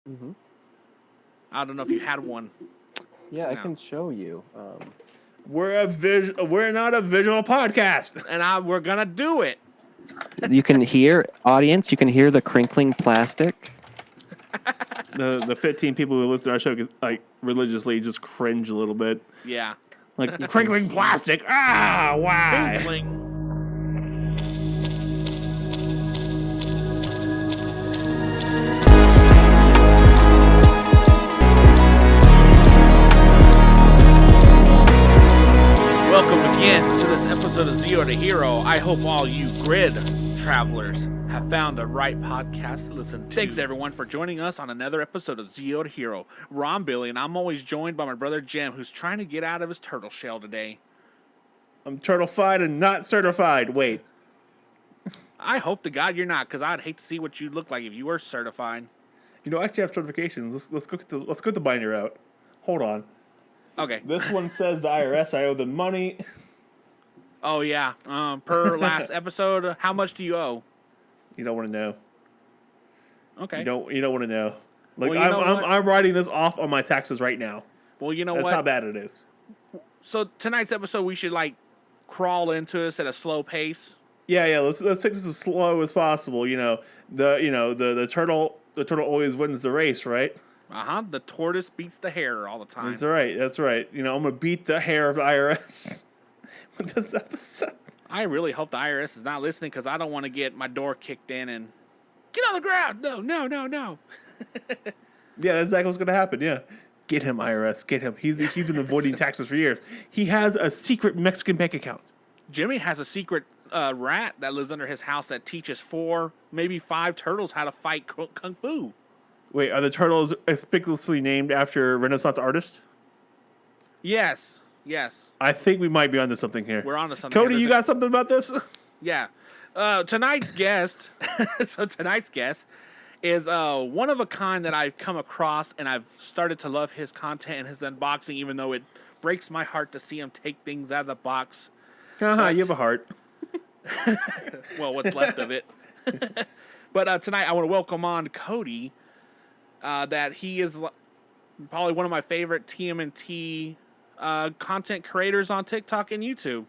Mm-hmm. I don't know if you had one. Yeah, I can show you. We're not a visual podcast, and we're gonna do it. You can hear, audience, you can hear the crinkling plastic. The 15 people who listen to our show like religiously just cringe a little bit. Yeah. Like crinkling plastic. Ah, why? Crinkling. Welcome again to this episode of Zero to Hero. I hope all you grid travelers have found the right podcast to listen to. Thanks everyone for joining us on another episode of Zero to Hero. I'm Billy, and I'm always joined by my brother Jim, who's trying to get out of his turtle shell today. I'm Turtlfied and not certified. Wait. I hope to God you're not, because I'd hate to see what you'd look like if you were certified. You know, I actually have certifications. Let's go get the binder out. Hold on. Okay. This one says the IRS I owe them money. Oh yeah. Per last episode, how much do you owe? You don't want to know. Okay. You don't want to know. Like Well, you know what? I'm writing this off on my taxes right now. Well, you know That's what? how bad it is. So tonight's episode, we should crawl into this at a slow pace. Yeah. Let's take this as slow as possible. The turtle always wins the race, right? The tortoise beats the hare all the time. That's right. I'm gonna beat the hair of the IRS with this episode. I really hope the IRS is not listening, because I don't want to get my door kicked in and get on the ground. No. Yeah, that's exactly what's gonna happen. Yeah, get him, IRS, get him. He's been avoiding taxes for years. He has a secret Mexican bank account. Jimmy has a secret rat that lives under his house that teaches 4, maybe 5 turtles how to fight kung fu. Wait, are the turtles conspicuously named after Renaissance artists? Yes. I think we might be onto something here. We're onto something. Cody, you got something about this? Yeah. Tonight's guest. So tonight's guest is one of a kind that I've come across, and I've started to love his content and his unboxing, even though it breaks my heart to see him take things out of the box. You have a heart. Well, what's left of it. But tonight I want to welcome on Cody. That he is probably one of my favorite TMNT content creators on TikTok and YouTube.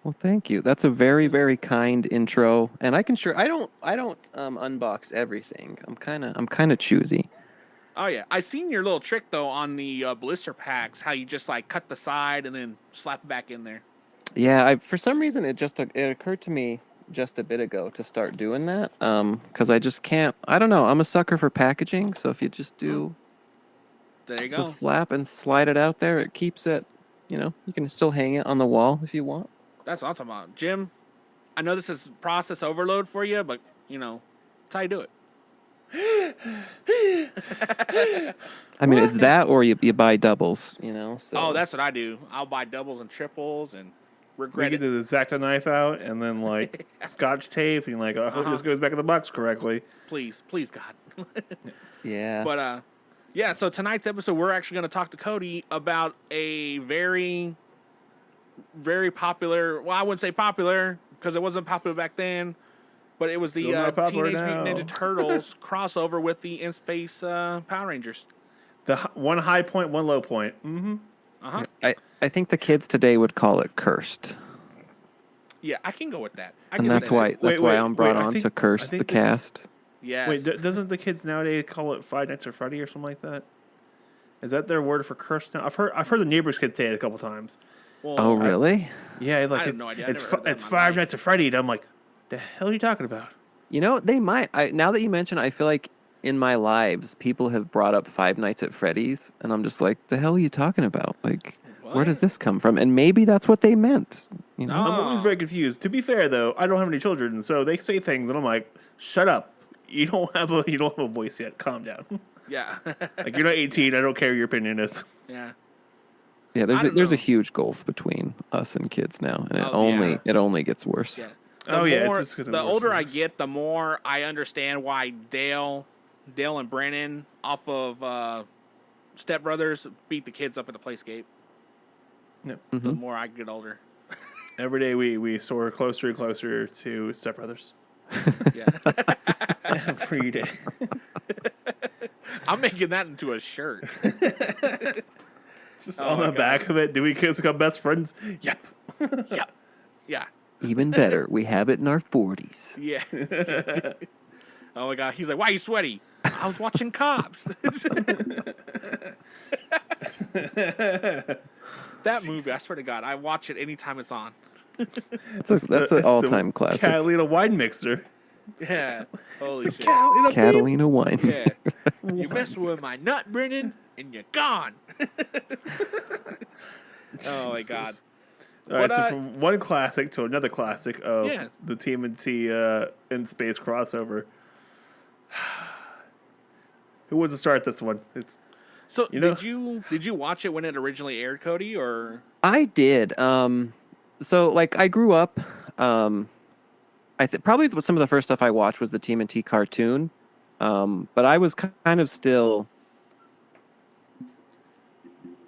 Well, thank you. That's a very, very kind intro, and I don't unbox everything. I'm kind of choosy. Oh yeah, I seen your little trick though on the blister packs. How you just cut the side and then slap it back in there. Yeah, for some reason it occurred to me just a bit ago to start doing that. Because I just can't. I don't know. I'm a sucker for packaging, so if you just do there you go, the flap and slide it out there, it keeps it. You can still hang it on the wall if you want. That's what I'm talking about, Jim. I know this is process overload for you, but that's how you do it. I mean, it's that, or you buy doubles. So. Oh, that's what I do. I'll buy doubles and triples and regret get the X-Acto knife out and then scotch tape and I hope this goes back in the box correctly. Please, God. Yeah. But yeah. So tonight's episode, we're actually going to talk to Cody about a very, very popular. Well, I wouldn't say popular because it wasn't popular back then, but it was the Teenage Mutant Ninja Turtles crossover with the In Space Power Rangers. The one high point, one low point. Mm-hmm. I think the kids today would call it cursed. Yeah, I can go with that. And that's why I'm brought on to curse the cast. Yeah. Wait, doesn't the kids nowadays call it Five Nights at Freddy or something like that? Is that their word for curse now? I've heard the neighbors' kids say it a couple times. Well, oh, really? Yeah, I have no idea. It's Five Nights at Freddy, and I'm like, the hell are you talking about? They might. Now that you mention, I feel like in my lives, people have brought up Five Nights at Freddy's, and I'm just like, the hell are you talking about? Where does this come from? And maybe that's what they meant. I'm always very confused. To be fair, though, I don't have any children, so they say things, and I'm like, shut up. You don't have a voice yet. Calm down. Yeah. You're not 18. I don't care what your opinion is. Yeah. Yeah, there's a huge gulf between us and kids now, and it only gets worse. Yeah. The older I get, the more I understand why Dale and Brennan off of Step Brothers beat the kids up at the playscape. Yeah. Mm-hmm. The more I get older. Every day we soar closer and closer to Step Brothers. Yeah. Every day. I'm making that into a shirt. Just on the back of it, do we become best friends? Yep. Yep. Yeah. Even better, we have it in our 40s. Yeah. Oh my god. He's like, why are you sweaty? I was watching Cops. That movie, I swear to God, I watch it anytime it's on. That's an all-time classic. Catalina wine mixer. Yeah. Holy shit. Catalina wine. Yeah. You mess with my nut, Brennan, and you're gone. Oh my god. All right, so from one classic to another classic of the TMNT in space crossover. Who wants to start this one? It's did you watch it when it originally aired, Cody, or? I did. So like I grew up. Probably some of the first stuff I watched was the TMNT cartoon, but I was kind of still.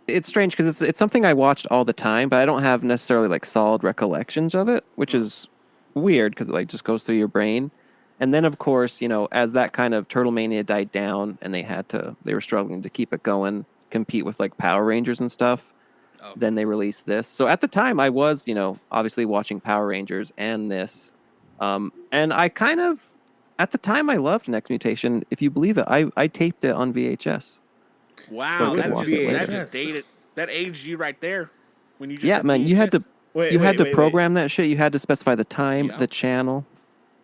It's strange because it's something I watched all the time, but I don't have necessarily like solid recollections of it, which is weird because it like just goes through your brain. And then of course, as that kind of Turtle Mania died down and they were struggling to keep it going, compete with like Power Rangers and stuff. Oh. Then they released this. So at the time I was, obviously watching Power Rangers and this. And I kind of, at the time I loved Next Mutation. If you believe it, I taped it on VHS. Wow, so that just dated. That aged you right there. When you just man, you had to program that shit. You had to specify the time, the channel.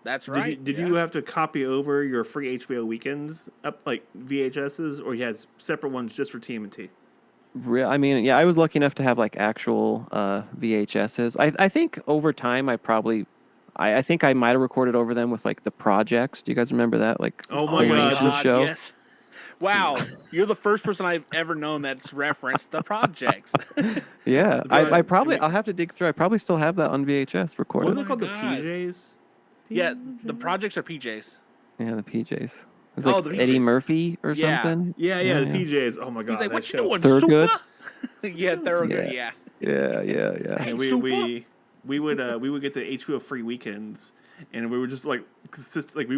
That's right. Did you have to copy over your free HBO weekends up like VHSs, or you had separate ones just for TMNT? I mean, yeah, I was lucky enough to have like actual VHSs. I think over time I think I might have recorded over them with like the projects. Do you guys remember that? Like, oh my god, show? Yes. Wow, you're the first person I've ever known that's referenced the projects. Yeah, I'll have to dig through. I probably still have that on VHS recorded. Wasn't it called the PJs? Yeah, the projects are PJs. Yeah, the PJs. It was like Eddie Murphy or something. Yeah, the PJs. Oh my god, he's like, "What you doing, Thurgood?" Yeah, Thurgood. Yeah. Yeah. And we would get the HBO free weekends, and we would just we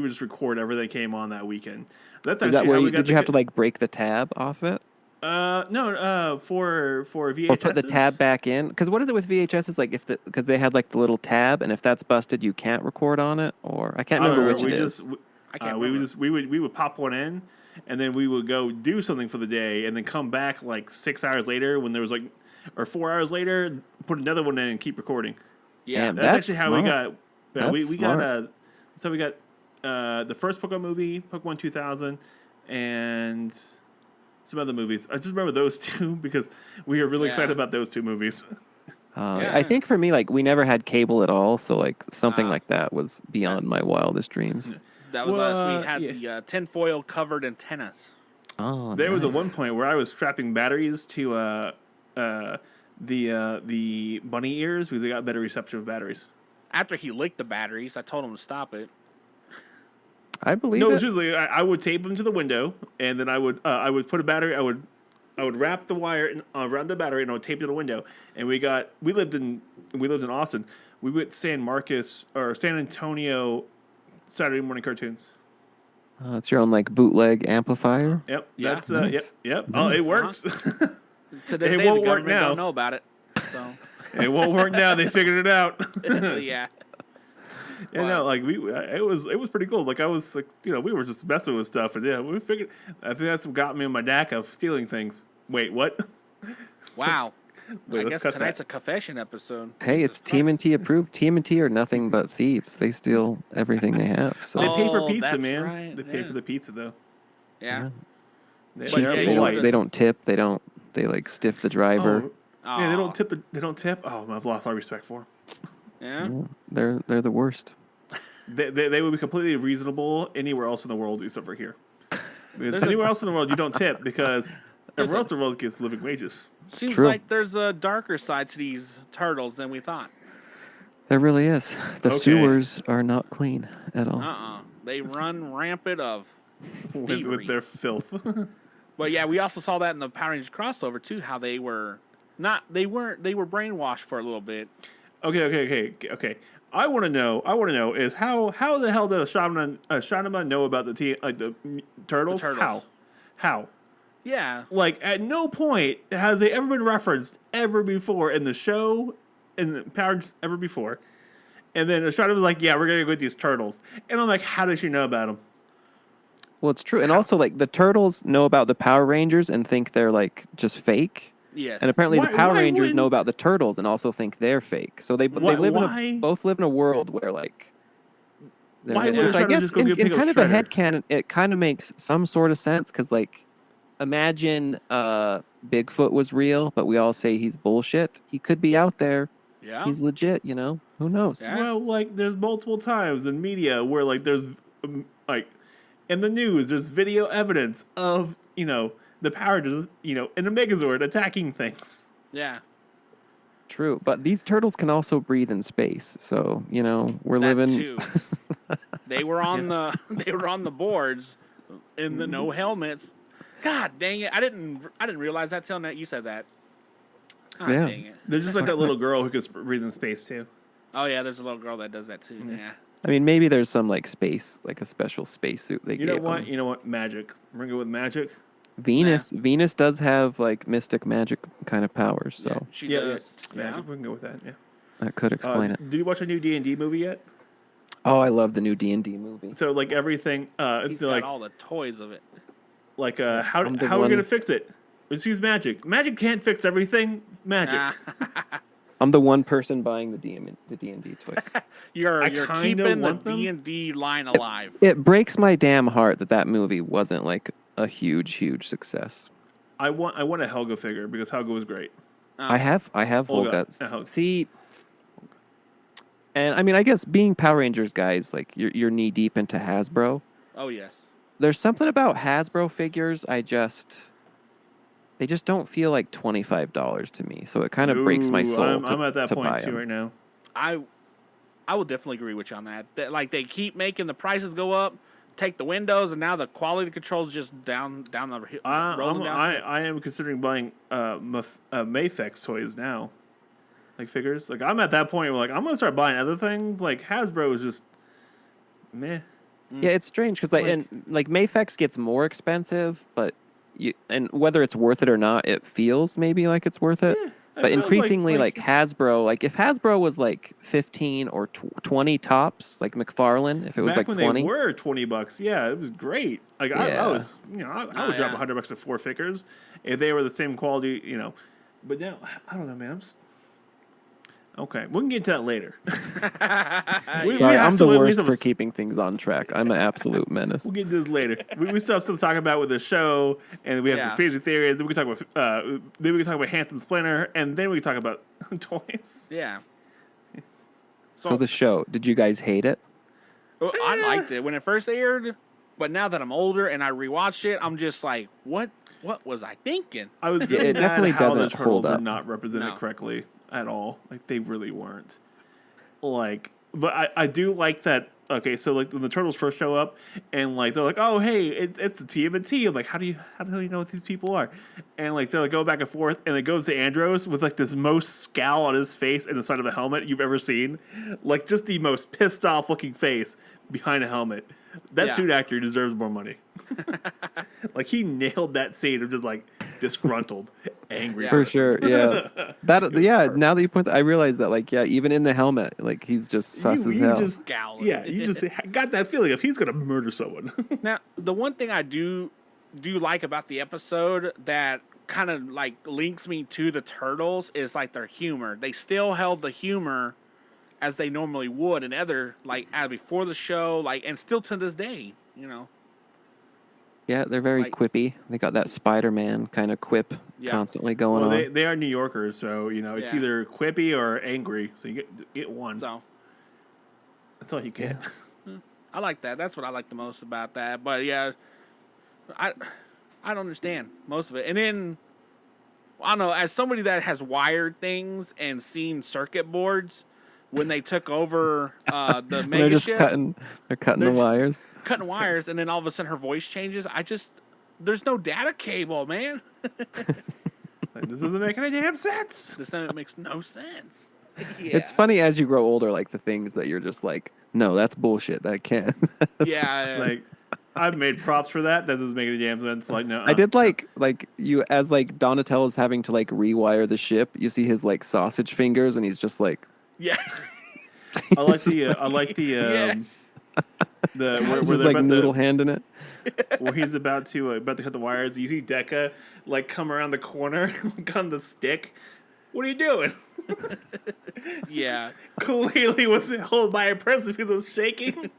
would just record everything that came on that weekend. That's actually how we got. Did you have to like break the tab off it? No, for VHS. Or put the tab back in, because what is it with VHS? Is like because they had like the little tab, and if that's busted, you can't record on it. Or I can't remember which it is. We would pop one in, and then we would go do something for the day, and then come back like 6 hours later when there was or 4 hours later, put another one in and keep recording. Yeah, that's actually how smart. we got. We got. So we got the first Pokemon movie, Pokemon 2000, and some other movies. I just remember those two because we were really excited about those two movies. I think for me, like, we never had cable at all, so like something like that was beyond my wildest dreams. That was us. We had the tinfoil covered antennas. Oh, there was at one point where I was strapping batteries to the bunny ears because they got better reception of batteries. After he licked the batteries, I told him to stop it. I believe it was just usually I would tape them to the window, and then I would put a battery. I would wrap the wire around the battery, and I would tape it to the window. And we lived in Austin. We went San Marcos or San Antonio Saturday morning cartoons. It's your own like bootleg amplifier. Yep. Yeah. That's Nice. yep. Nice. Oh, it works. To this It day, won't the work government now. don't know about it. So It won't work now. They figured it out. yeah. Yeah, no, like it was pretty cool. Like I was like, we were just messing with stuff, and we figured. I think that's what got me in my DAC of stealing things. Wait, what? Wow. Wait, I guess tonight's a confession episode. Hey, it's TMNT approved. TMNT are nothing but thieves. They steal everything they have. So They pay for pizza, that's man. right, They pay for the pizza though. Yeah. cheap. They don't tip. They like stiff the driver. Oh. Yeah, they don't tip. They don't tip. Oh, I've lost all respect for them. Yeah. They're the worst. They would be completely reasonable anywhere else in the world except for here. Because anywhere else in the world you don't tip because everywhere else in the world gets living wages. Seems True. like there's a darker side to these turtles than we thought. There really is. The sewers are not clean at all. They run rampant of with their filth. But yeah, we also saw that in the Power Rangers crossover too. How they were brainwashed for a little bit. Okay. I want to know is how the hell did Shaman know about the turtles? The turtles. How? Yeah. Like, at no point has they ever been referenced ever before in the show, in the Power Rangers ever before. And then Ashada was like, yeah, we're going to go get these turtles. And I'm like, how does she know about them? Well, it's true. And also, like, the turtles know about the Power Rangers and think they're, like, just fake. Yes. And apparently the Power Rangers know wouldn't- about the turtles and also think they're fake. So they Why- live why- both live in a world where, like... Why which would I Shredder guess just go in pick up kind of a Shredder? headcanon, it kind of makes some sort of sense. Because, like, imagine Bigfoot was real, but we all say he's bullshit. He could be out there. Yeah. He's legit, you know? Who knows? Yeah. Well, like, there's multiple times in media where, like, there's, like, in the news, there's video evidence of, you know, the Power Rangers, you know, in a Megazord attacking things. Yeah. True. But these turtles can also breathe in space. So, you know, we're That living... too. They were on the boards in the no helmets. God dang it! I didn't realize that till now you said that. God Yeah. dang it! There's just like that little girl who can breathe in space, too. Oh yeah, there's a little girl that does that too. Yeah. I mean, maybe there's some, like, space, like a special space suit they You know gave what? them. You know what? Magic. We're going to go with magic. Venus does have, like, mystic magic kind of powers. So Yeah, she Yeah, does. just Yeah. magic. We can go with that, yeah. that could explain it. Did you watch a new D&D movie yet? Oh, I love the new D&D movie. So, like, everything, He's like, got all the toys of it. how I'm the are we one- going to fix it? Let's use magic. Magic can't fix everything. Magic. I'm the one person buying the D&D toys. You're kinda keeping the want them. D&D line alive. It breaks my damn heart that movie wasn't, like, a huge success. I want a Helga figure because Helga was great. I have Olga. Olga. Helga. See, and I mean, I guess being Power Rangers guys, like, you're knee deep into Hasbro. Oh yes. There's something about Hasbro figures they just don't feel like $25 to me. So it kind of breaks my Ooh, soul. I'm at that to point buy too 'em. right now. I will definitely agree with you on that. Like they keep making the prices go up, take the windows, and now the quality control's just down the rolling down. I am considering buying Mayfex toys now, like figures. Like I'm at that point where like I'm gonna start buying other things. Like Hasbro is just meh. Yeah, it's strange because like Mayfex gets more expensive, but and whether it's worth it or not, it feels maybe like it's worth it. Yeah, it but feels increasingly, like- like Hasbro, like if Hasbro was like 15 or 20 tops, like McFarlane, if it was Back like when 20, they were $20, yeah, it was great. Like I Yeah. was, I would drop yeah. $100 to 4 figures if they were the same quality, But now I don't know, man. I'm just okay. We can get to that later. we Sorry, have I'm to- the we worst have for to- keeping things on track. I'm an absolute menace. We'll get into this later. We still have stuff to talk about with the show, and we have Yeah. conspiracy theories. Then we can talk about Hanson Splinter, and then we can talk about toys. Yeah. So the show, did you guys hate it? Well, I liked it when it first aired, but now that I'm older and I rewatched it, I'm just like, what was I thinking? I was Yeah, really it mad definitely how the doesn't turtles hold were up. not represented No. correctly at all. Like they really weren't. Like, but I do like that. Okay, so like when the turtles first show up, and like they're like, "Oh, hey, it's the TMNT." I'm like, how the hell do you know what these people are? And like they're like go back and forth, and it goes to Andros with like this most scowl on his face and the side of a helmet you've ever seen, like just the most pissed off looking face behind a helmet. That Yeah. suit actor deserves more money. Like he nailed that scene of just like disgruntled, angry. Yeah. For person. sure, yeah. Now that you point, I realize that, like, yeah, even in the helmet, like he's just sus as hell. Just, Scowling. yeah, you just got that feeling of he's gonna murder someone. Now, the one thing I do like about the episode that kind of like links me to the turtles is like their humor. They still held the humor as they normally would in other as before the show, like, and still to this day, Yeah, they're very like- quippy. They got that Spider-Man kind of quip Yeah. constantly going Well, on. they are New Yorkers, so it's Yeah. either quippy or angry. So you get one. So That's all you get. I like that. That's what I like the most about that. But yeah, I don't understand most of it. And then I don't know, as somebody that has wired things and seen circuit boards when they took over the they're mega just ship, cutting They're the wires. cutting wires, and then all of a sudden her voice changes. There's no data cable, man. Like, this doesn't make any damn sense. This time it makes no sense. Yeah. It's funny as you grow older, like the things that you're just like, no, that's bullshit. That can't. Yeah. Like I've made props for that. That doesn't make any damn sense. Like no, I did like you as like Donatello's having to like rewire the ship. You see his like sausage fingers, and he's just like Yeah. I like the Yes. the he's where just they're like about noodle to handing it. where he's about to cut the wires. You see Deca like come around the corner like on the stick. What are you doing? Yeah. Clearly wasn't held by a person because it was shaking.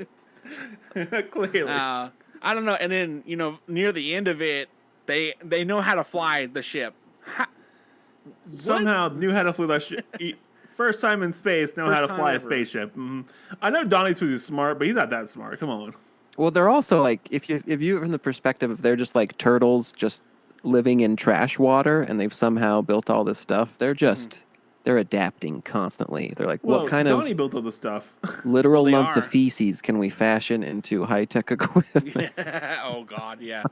Clearly. I don't know. And then near the end of it, they know how to fly the ship. Somehow knew how to fly that ship. First time in space, know how to First fly time a ever. spaceship. I know Donnie's supposed to be smart, but he's not that smart. Come on. Well, they're also like if you from the perspective of they're just like turtles just living in trash water, and they've somehow built all this stuff. They're just they're adapting constantly. They're like, Well, what kind Donnie of built all the stuff. literal Well, they lumps of are. feces can we fashion into high tech equipment? Oh God, yeah.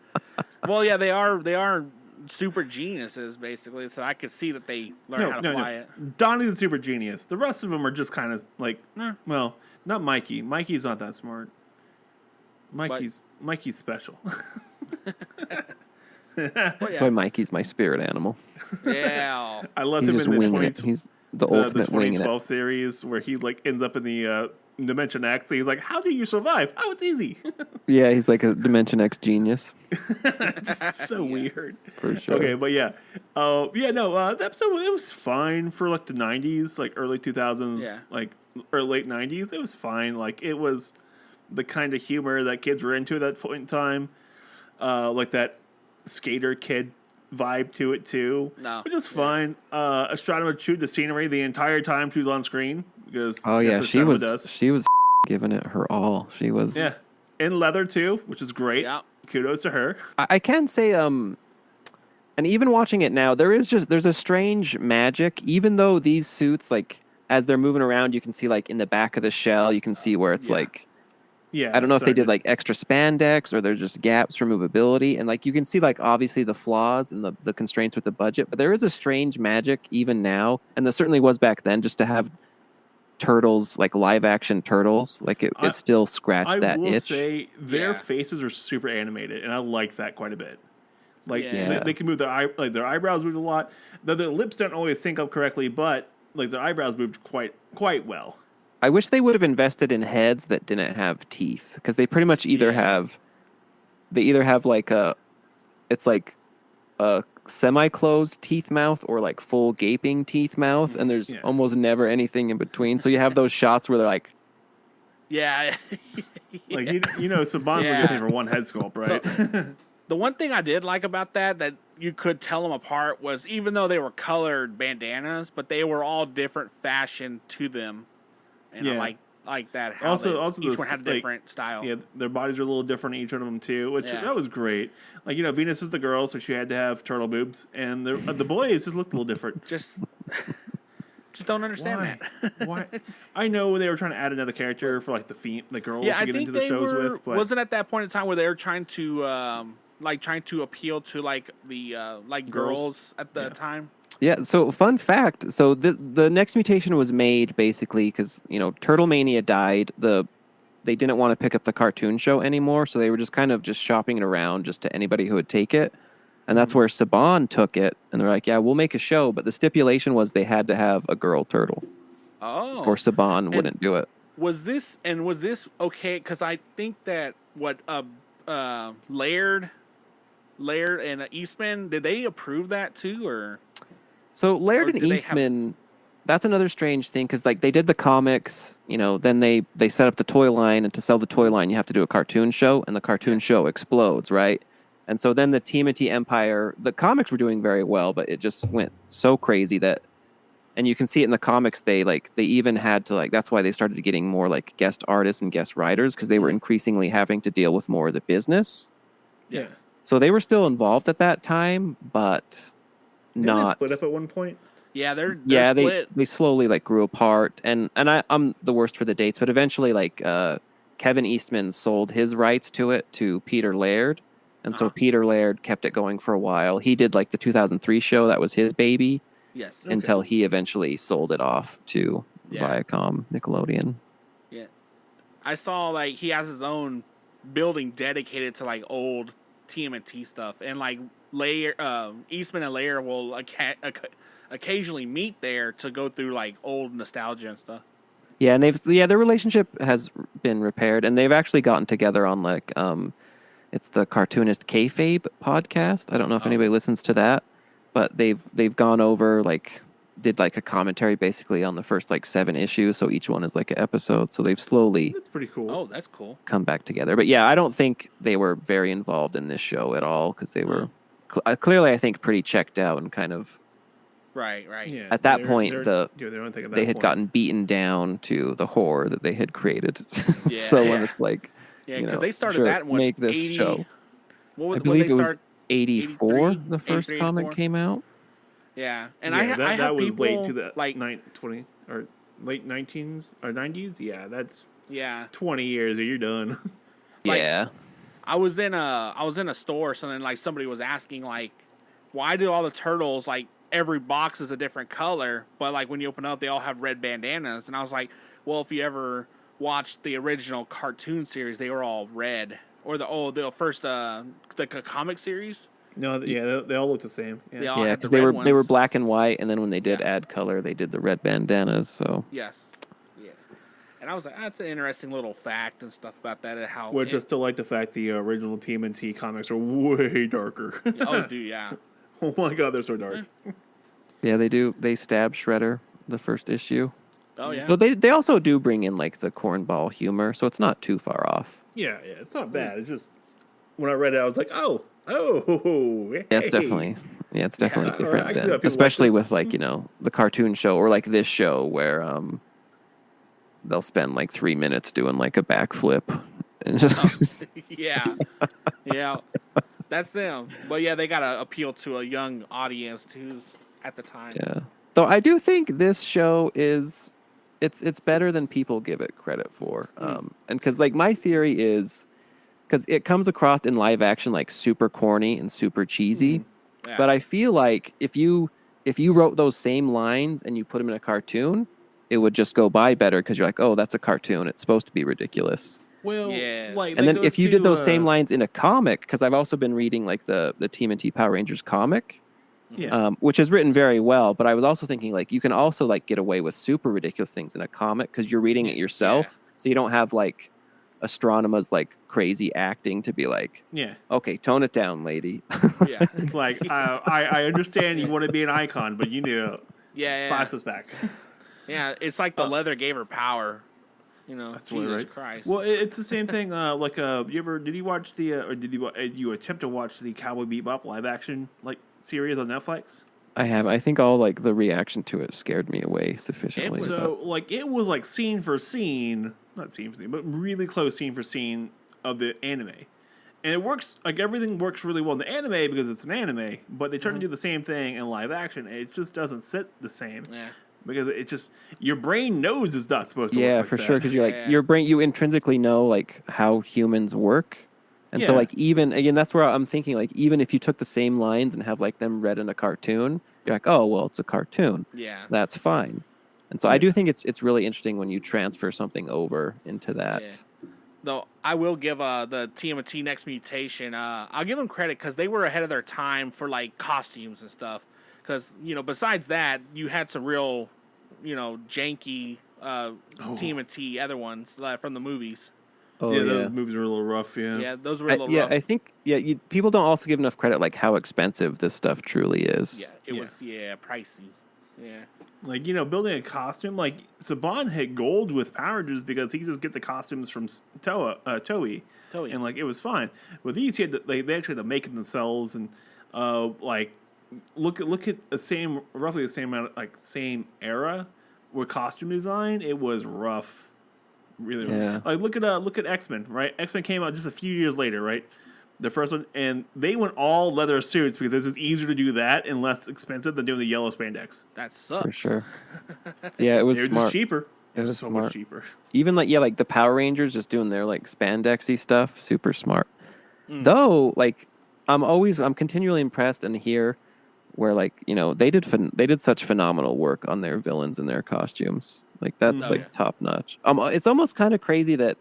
Well, yeah, they are super geniuses basically. So I could see that they learn how to fly it. Donnie's a super genius. The rest of them are just kind of like, well, not Mikey. Mikey's not that smart. Mikey's special. Well, That's why Mikey's my spirit animal. yeah. I loved He's him just in the winging 20, it. He's the the ultimate winging it. 2012 series where he like ends up in the Dimension X. So he's like, "How do you survive? Oh, it's easy." Yeah, he's like a Dimension X genius Just so weird. for sure. Okay, but yeah, the episode it was fine for like the 90s, like early 2000s, Yeah. like or late 90s. It was fine. Like it was the kind of humor that kids were into at that point in time, like that skater kid vibe to it too. No. Which is fine. Astronomer chewed the scenery the entire time she was on screen because Oh that's yeah, what she Astronomer was does. she was giving it her all. She was. Yeah, in leather too, which is great. Yeah. Kudos to her. I can say and even watching it now, there's a strange magic. Even though these suits, like as they're moving around, you can see like in the back of the shell, you can see where it's Yeah. like. Yeah, I don't know if they did certain- like extra spandex or there's just gaps for movability. And like you can see like obviously the flaws and the constraints with the budget, but there is a strange magic even now. And there certainly was back then just to have turtles, like live action turtles. Like it still scratched that I will itch. say their Yeah. faces are super animated, and I like that quite a bit. Like Yeah. they can move their eyebrows move a lot. Though their lips don't always sync up correctly, but like their eyebrows moved quite well. I wish they would have invested in heads that didn't have teeth because they pretty much either have like it's like a semi-closed teeth mouth or like full gaping teeth mouth, and there's almost never anything in between. So you have those shots where they're like, Yeah. Like Saban's Yeah. looking for one head sculpt, right? The one thing I did like about that you could tell them apart was even though they were colored bandanas, but they were all different fashion to them. And Yeah. I like that. How Also each the one had a like, different style. Yeah, their bodies are a little different in each one of them too, which Yeah. that was great. Like Venus is the girl, so she had to have turtle boobs, and the boys just looked a little different. Just don't understand that. Why? I know they were trying to add another character for like the girls Yeah, to I get think into the they shows were. with, but Wasn't at that point in time where they were trying to appeal to like the girls at the time. yeah. So fun fact. So the next mutation was made basically because Turtle Mania died. They didn't want to pick up the cartoon show anymore, so they were just kind of just shopping it around just to anybody who would take it. And that's where Saban took it, and they're like, "Yeah, we'll make a show," but the stipulation was they had to have a girl turtle, Oh. or Saban wouldn't do it. Was this okay? Because I think that Laird and Eastman, did they approve that too, or? So Laird Or and do they have- Eastman, that's another strange thing because like they did the comics, then they set up the toy line, and to sell the toy line, you have to do a cartoon show, and the cartoon show explodes, right? And so then the TMNT Empire, the comics were doing very well, but it just went so crazy that, and you can see it in the comics, they even had to that's why they started getting more like guest artists and guest writers because they were increasingly having to deal with more of the business. yeah, So they were still involved at that time, but Didn't not. they split up at one point. Yeah, they're they split. they slowly grew apart, and I'm the worst for the dates, but eventually Kevin Eastman sold his rights to it to Peter Laird, and so Peter Laird kept it going for a while. He did the 2003 show, that was his baby, Yes. until he eventually sold it off to Yeah. Viacom, Nickelodeon. Yeah. I saw he has his own building dedicated to like old TMNT stuff, and like Eastman and Lair will occasionally meet there to go through like old nostalgia and stuff. Yeah, and their relationship has been repaired, and they've actually gotten together on like it's the Cartoonist Kayfabe podcast. I don't know if anybody listens to that, but they've gone over like did like a commentary basically on the first like 7 issues, so each one is like an episode. So they've slowly That's pretty cool. Oh, that's cool. come back together. But yeah, I don't think they were very involved in this show at all because they were clearly, I think, pretty checked out and kind of Right. Yeah, at that point doing their own thing at that they had point. gotten beaten down to the horror that they had created. Yeah. So when it's like, Yeah, you because know, they started sure, that in what, make this 80, show. What was, I believe when they it was start? 84. 83, The first 83, comic 84. came out. Yeah, and Yeah, I that have was people late to the like 20 or late 19s or 90s. Yeah, that's yeah. 20 years or you're done. Like, Yeah. I was in a store or something, like somebody was asking like, why do all the turtles like every box is a different color, but like when you open up they all have red bandanas? And I was like, well, if you ever watched the original cartoon series, they were all red. Or the first the comic series. No, yeah, they all look the same. They Yeah. all Yeah, had the because red they were ones. black and white, and then when they did Yeah. add color, they did the red bandanas. So Yes. Yeah. And I was like, that's an interesting little fact and stuff about that and how. Which I still like the fact the original TMNT comics are way darker. Oh, dude, yeah. Oh my god, they're so dark. yeah, they do. They stab Shredder the first issue. Oh yeah. But they also do bring in like the cornball humor, so it's not too far off. Yeah, it's not bad. It's just when I read it, I was like, oh, hey. Yeah, it's definitely Yeah, different alright, I can see how than, people especially like this. with like the cartoon show or like this show where they'll spend like 3 minutes doing like a backflip and just Yeah. Yeah. That's them. But yeah, they gotta appeal to a young audience who's at the time. yeah. Though I do think this show is it's better than people give it credit for. And because like my theory is because it comes across in live action like super corny and super cheesy. Yeah. But I feel like if you wrote those same lines and you put them in a cartoon, it would just go by better because you're like, oh, that's a cartoon. It's supposed to be ridiculous. Well, Yes. like, And that then goes if you did to, those same lines in a comic, because I've also been reading like the TMNT Power Rangers comic, yeah, which is written very well. But I was also thinking like you can also like get away with super ridiculous things in a comic because you're reading it yourself, so you don't have like Astronema's like crazy acting to be like, yeah. okay, tone it down, lady. Yeah. It's like I understand you want to be an icon, but you know, Yeah. 5 steps back. Yeah. It's like the leather gave her power. You know, That's Jesus right. Christ. Well, it's the same thing. Did you watch the or did you attempt to watch the Cowboy Bebop live action like series on Netflix? I think all like the reaction to it scared me away sufficiently. So like it was like scene for scene, not scene for scene, but really close scene for scene of the anime. And it works, like everything works really well in the anime because it's an anime, but they try to do the same thing in live action and it just doesn't sit the same. Yeah. Because it just, your brain knows it's not supposed to yeah, work like for that. sure. Because you're like Yeah. your brain, you intrinsically know like how humans work, and so Yeah. like even again, that's where I'm thinking like even if you took the same lines and have like them read in a cartoon, you're like, oh well, it's a cartoon. Yeah. That's fine. And so I do think it's really interesting when you transfer something over into that. Yeah. Though I will give the TMNT Next Mutation, I'll give them credit because they were ahead of their time for like costumes and stuff. Because besides that, you had some real, janky TMNT other ones from the movies. Oh yeah, those movies are a little rough, yeah. Yeah, those were a little rough. I think people don't also give enough credit like how expensive this stuff truly is. Yeah, it was pricey. Yeah. Like, building a costume, like, Saban hit gold with Power Rangers because he could just get the costumes from Toei. Toei. And, like, it was fine. With these, they actually had to make it themselves and, like, look at roughly the same amount, like, same era with costume design. It was rough. Really rough. Like, look at X-Men, right? X-Men came out just a few years later, right? The first one, and they went all leather suits because it's just easier to do that and less expensive than doing the yellow spandex. That sucks. For sure. Yeah, it was They were smart. just cheaper. It was so smart. much cheaper. Even like the Power Rangers just doing their like spandexy stuff, super smart. Though like I'm continually impressed and here where like they did such phenomenal work on their villains and their costumes. Like that's top notch. It's almost kind of crazy that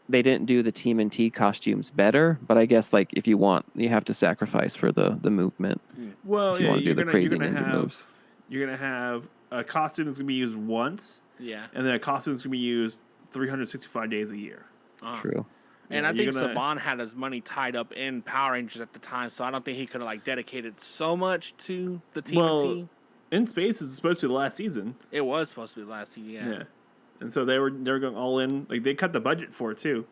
they didn't do the TMNT costumes better, but I guess like if you want, you have to sacrifice for the movement. Well, if you yeah, want to do the crazy ninja moves. You're gonna have a costume that's gonna be used once, Yeah. and then a costume that's gonna be used 365 days a year. True. And Yeah, I think you're gonna- Saban had his money tied up in Power Rangers at the time, so I don't think he could have like dedicated so much to the TMNT. Well, In Space is supposed to be the last season. It was supposed to be the last season, Yeah, and so they were going all in. Like they cut the budget for it too,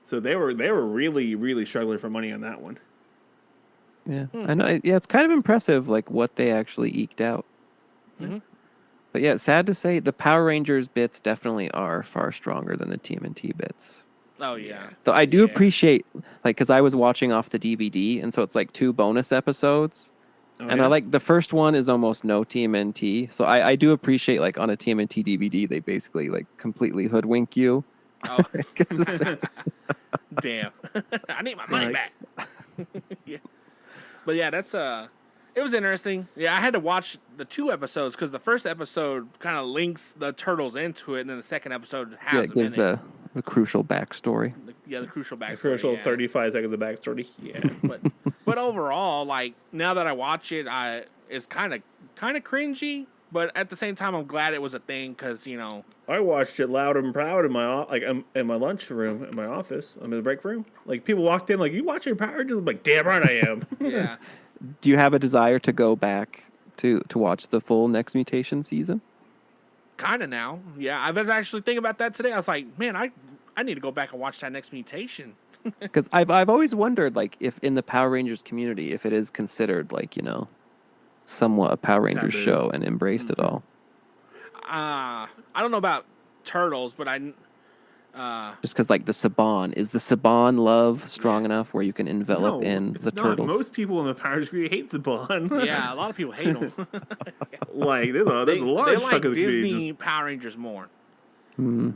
so they were really struggling for money on that one. Yeah, I know. Yeah, it's kind of impressive, like what they actually eked out. Mm-hmm. But yeah, sad to say, the Power Rangers bits definitely are far stronger than the TMNT bits. Oh yeah. So I do appreciate, like, because I was watching off the DVD, and so it's like 2 bonus episodes, and I like the first one is almost no TMNT. So I do appreciate, like, on a TMNT DVD, they basically like completely hoodwink you. Oh. Damn. I need my money back. Yeah. But yeah, that's it was interesting. Yeah, I had to watch the 2 episodes because the first episode kind of links the turtles into it, and then the second episode has Yeah, it them gives in it. the crucial backstory. The crucial backstory. Crucial yeah. 35 seconds of backstory. Yeah. But overall, like now that I watch it, it's kind of cringy. But at the same time, I'm glad it was a thing because I watched it loud and proud in my in my lunch room in my office. I'm in the break room. Like people walked in, like, "You watching Power Rangers?" I'm like, "Damn right I am." yeah. Do you have a desire to go back to watch the full next Mutation season? Kind of now. Yeah, I was actually thinking about that today. I was like, man, I need to go back and watch that next Mutation. Because I've always wondered, like, if in the Power Rangers community, if it is considered, like, somewhat a Power Rangers Taboo. show and embraced it all. I don't know about turtles, but Just because, like, the Saban love strong enough where you can envelop in it's Uh, the not. turtles? Most people in the Power Rangers community hate Saban. yeah, a lot of people hate them. Like there's a they large like chunk of the community. Disney Power Rangers more. Hmm.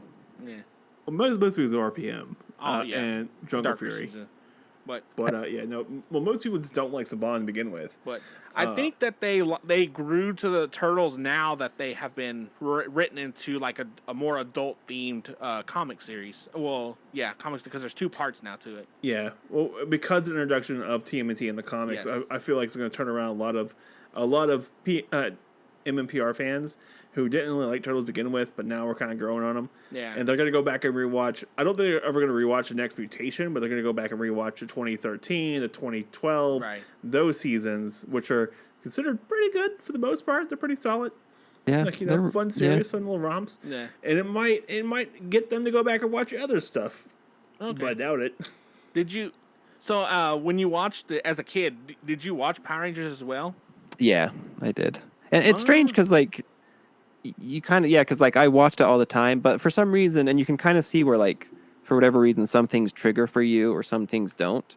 Yeah. Well, most people are RPM. Oh, yeah. And Jungle Darker Fury. season. But But no. Well, most people just don't like Saban to begin with. I think that they grew to the turtles now that they have been written into like a more adult themed comic series. Well, yeah, comics because there's 2 parts now to it. Yeah, well, because of the introduction of TMNT in the comics, Yes. I feel like it's going to turn around a lot of MMPR fans who didn't really like Turtles to begin with, but now we're kind of growing on them. Yeah. And they're going to go back and rewatch. I don't think they're ever going to rewatch the next Mutation, but they're going to go back and rewatch the 2013, the 2012, Right. those seasons, which are considered pretty good for the most part. They're pretty solid. Yeah, Like, they're- fun, serious, fun little romps. Yeah. And it might get them to go back and watch other stuff. Okay. But I doubt it. Did you? So when you watched it as a kid, did you watch Power Rangers as well? Yeah, I did. And it's strange because, like, you kind of, because, like, I watched it all the time, but for some reason, and you can kind of see where, like, for whatever reason, some things trigger for you or some things don't.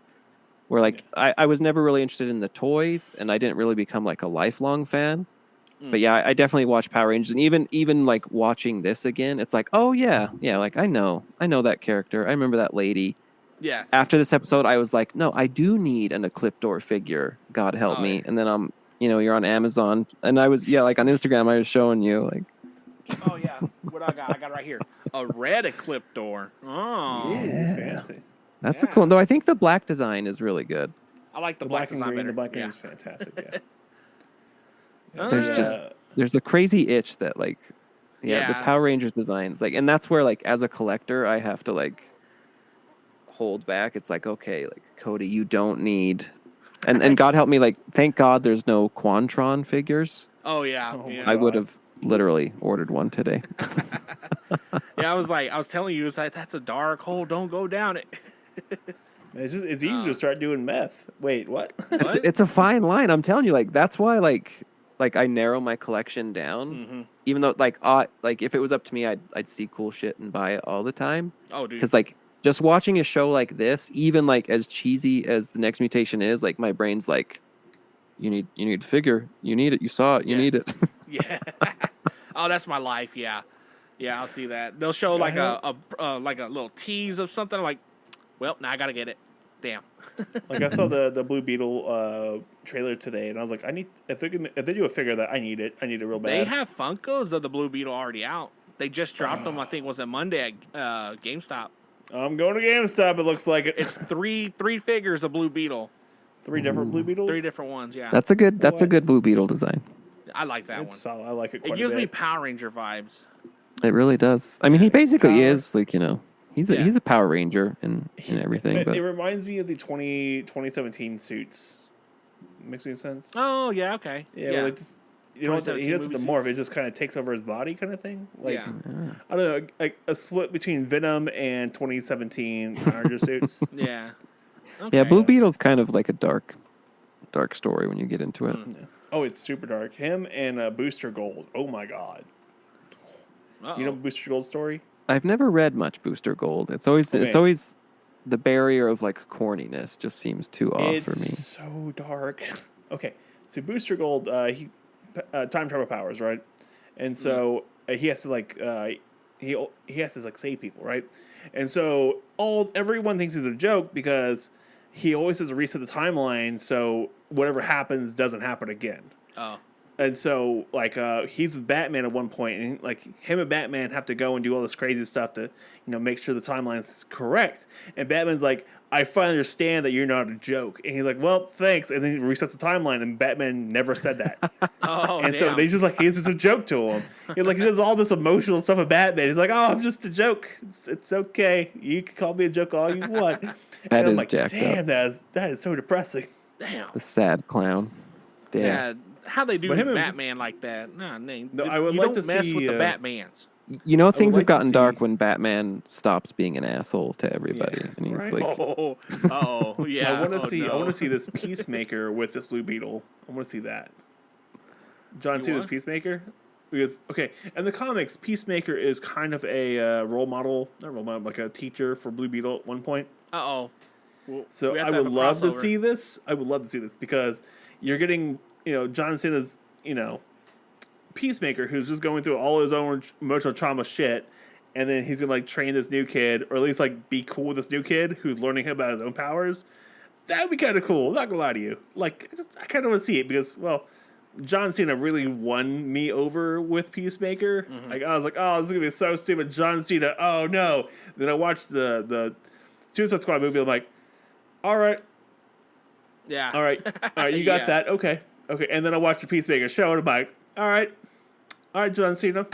Where, like, I was never really interested in the toys, and I didn't really become, like, a lifelong fan. But yeah, I definitely watched Power Rangers, and even like watching this again, it's like, oh yeah, like I know that character. I remember that lady. Yes. After this episode, I was like, no, I do need an Ecliptor figure. God help me. Yeah. And then you're on Amazon, and I was like on Instagram, I was showing you like. Oh yeah. What I got? I got it right here. A red Ecliptor. Oh. Yeah. Fancy. That's a cool. Though I think the black design is really good. I like the black and design green. better. The black and yeah. green is fantastic. Yeah. There's there's a crazy itch that like, the Yeah. Power Rangers designs like, and that's where like as a collector, I have to like hold back. It's like, okay, like Cody, you don't need, and God help me, like thank God there's no Quantron figures. Oh yeah. Oh, yeah. my I would have literally ordered one today. Yeah, I was telling you, it's like that's a dark hole. Don't go down it. It's easy to start doing meth. Wait, what? What? It's a fine line. I'm telling you, like that's why like I narrow my collection down. Mm-hmm. Even though like if it was up to me, I'd see cool shit and buy it all the time. Oh, dude. Because like just watching a show like this, even like as cheesy as the next Mutation is, like my brain's like, you need the figure, you need it, you saw it, you Yeah. need it. Yeah. Oh, that's my life. Yeah. Yeah, I'll see that. They'll show like a little tease of something. I'm like, well, now I gotta get it. Damn. Like I saw the Blue Beetle trailer today, and I was like, if they do a figure that I need it real bad. They have Funkos of the Blue Beetle already out. They just dropped them. I think was it Monday at GameStop. I'm going to GameStop. It looks like it. It's three figures of Blue Beetle. 3 different Blue Beetles. 3 different ones. Yeah, That's a good Blue Beetle design. I like that It's one. solid. I like it It quite gives a me bit. Power Ranger vibes. It really does. I mean, he basically is like, he's Yeah. he's a Power Ranger and everything. But It reminds me of the 2017 suits. Makes any sense? Oh yeah, okay. Yeah. Well, it just, you know, he 2017 doesn't movie morph. suits. It just kind of takes over his body, kind of thing. Like, Yeah. I don't know, like a split between Venom and 2017 Ranger suits. Yeah. yeah, Okay. Blue Beetle's kind of like a dark story when you get into it. Oh, it's super dark. Him and Booster Gold. Oh my god. Uh-oh. You know Booster Gold's story? I've never read much Booster Gold. It's always the barrier of like corniness just seems too off for me. It's so dark. Okay, so Booster Gold, he time travel powers, right? And so he has to like he has to like save people, right? And so everyone thinks he's a joke because he always has to reset the timeline, so whatever happens doesn't happen again. Oh. And so, like, he's with Batman at one point, and like him and Batman have to go and do all this crazy stuff to, make sure the timeline's correct. And Batman's like, "I finally understand that you're not a joke." And he's like, "Well, thanks." And then he resets the timeline, and Batman never said that. Oh. And damn. so they just like he's just a joke to him. He does all this emotional stuff with Batman. He's like, "Oh, I'm just a joke. It's okay. You can call me a joke all you want." That and I'm is like, jacked damn, up. that is so depressing. Damn. The sad clown. Damn. Yeah. How they do But him and- Batman like that? Nah, no, I would you like don't to mess see, with the Batmans. Things like have to gotten see- dark when Batman stops being an asshole to everybody, Yeah, and he's right. like, Oh, yeah. I want to Oh, see. no. I want to see this Peacemaker with this Blue Beetle. I want to see that. John You Cena's want? Peacemaker, because in the comics, Peacemaker is kind of a not role model, like a teacher for Blue Beetle at one point. Uh-oh. Well, So we have I to have would a love to crossover. see this. I would love to see this because you're getting John Cena's Peacemaker, who's just going through all his own emotional trauma shit. And then he's gonna like train this new kid, or at least like be cool with this new kid who's learning about his own powers. That would be kind of cool. Not gonna lie to you. Like, I kind of want to see it because, well, John Cena really won me over with Peacemaker. Mm-hmm. Like, I was like, oh, this is gonna be so stupid. John Cena. Oh no. Then I watched the Suicide Squad movie. I'm like, all right, Yeah. all right, you got Yeah. that. Okay. And then I watched the Peacemaker show, and I'm like, all right, John Cena.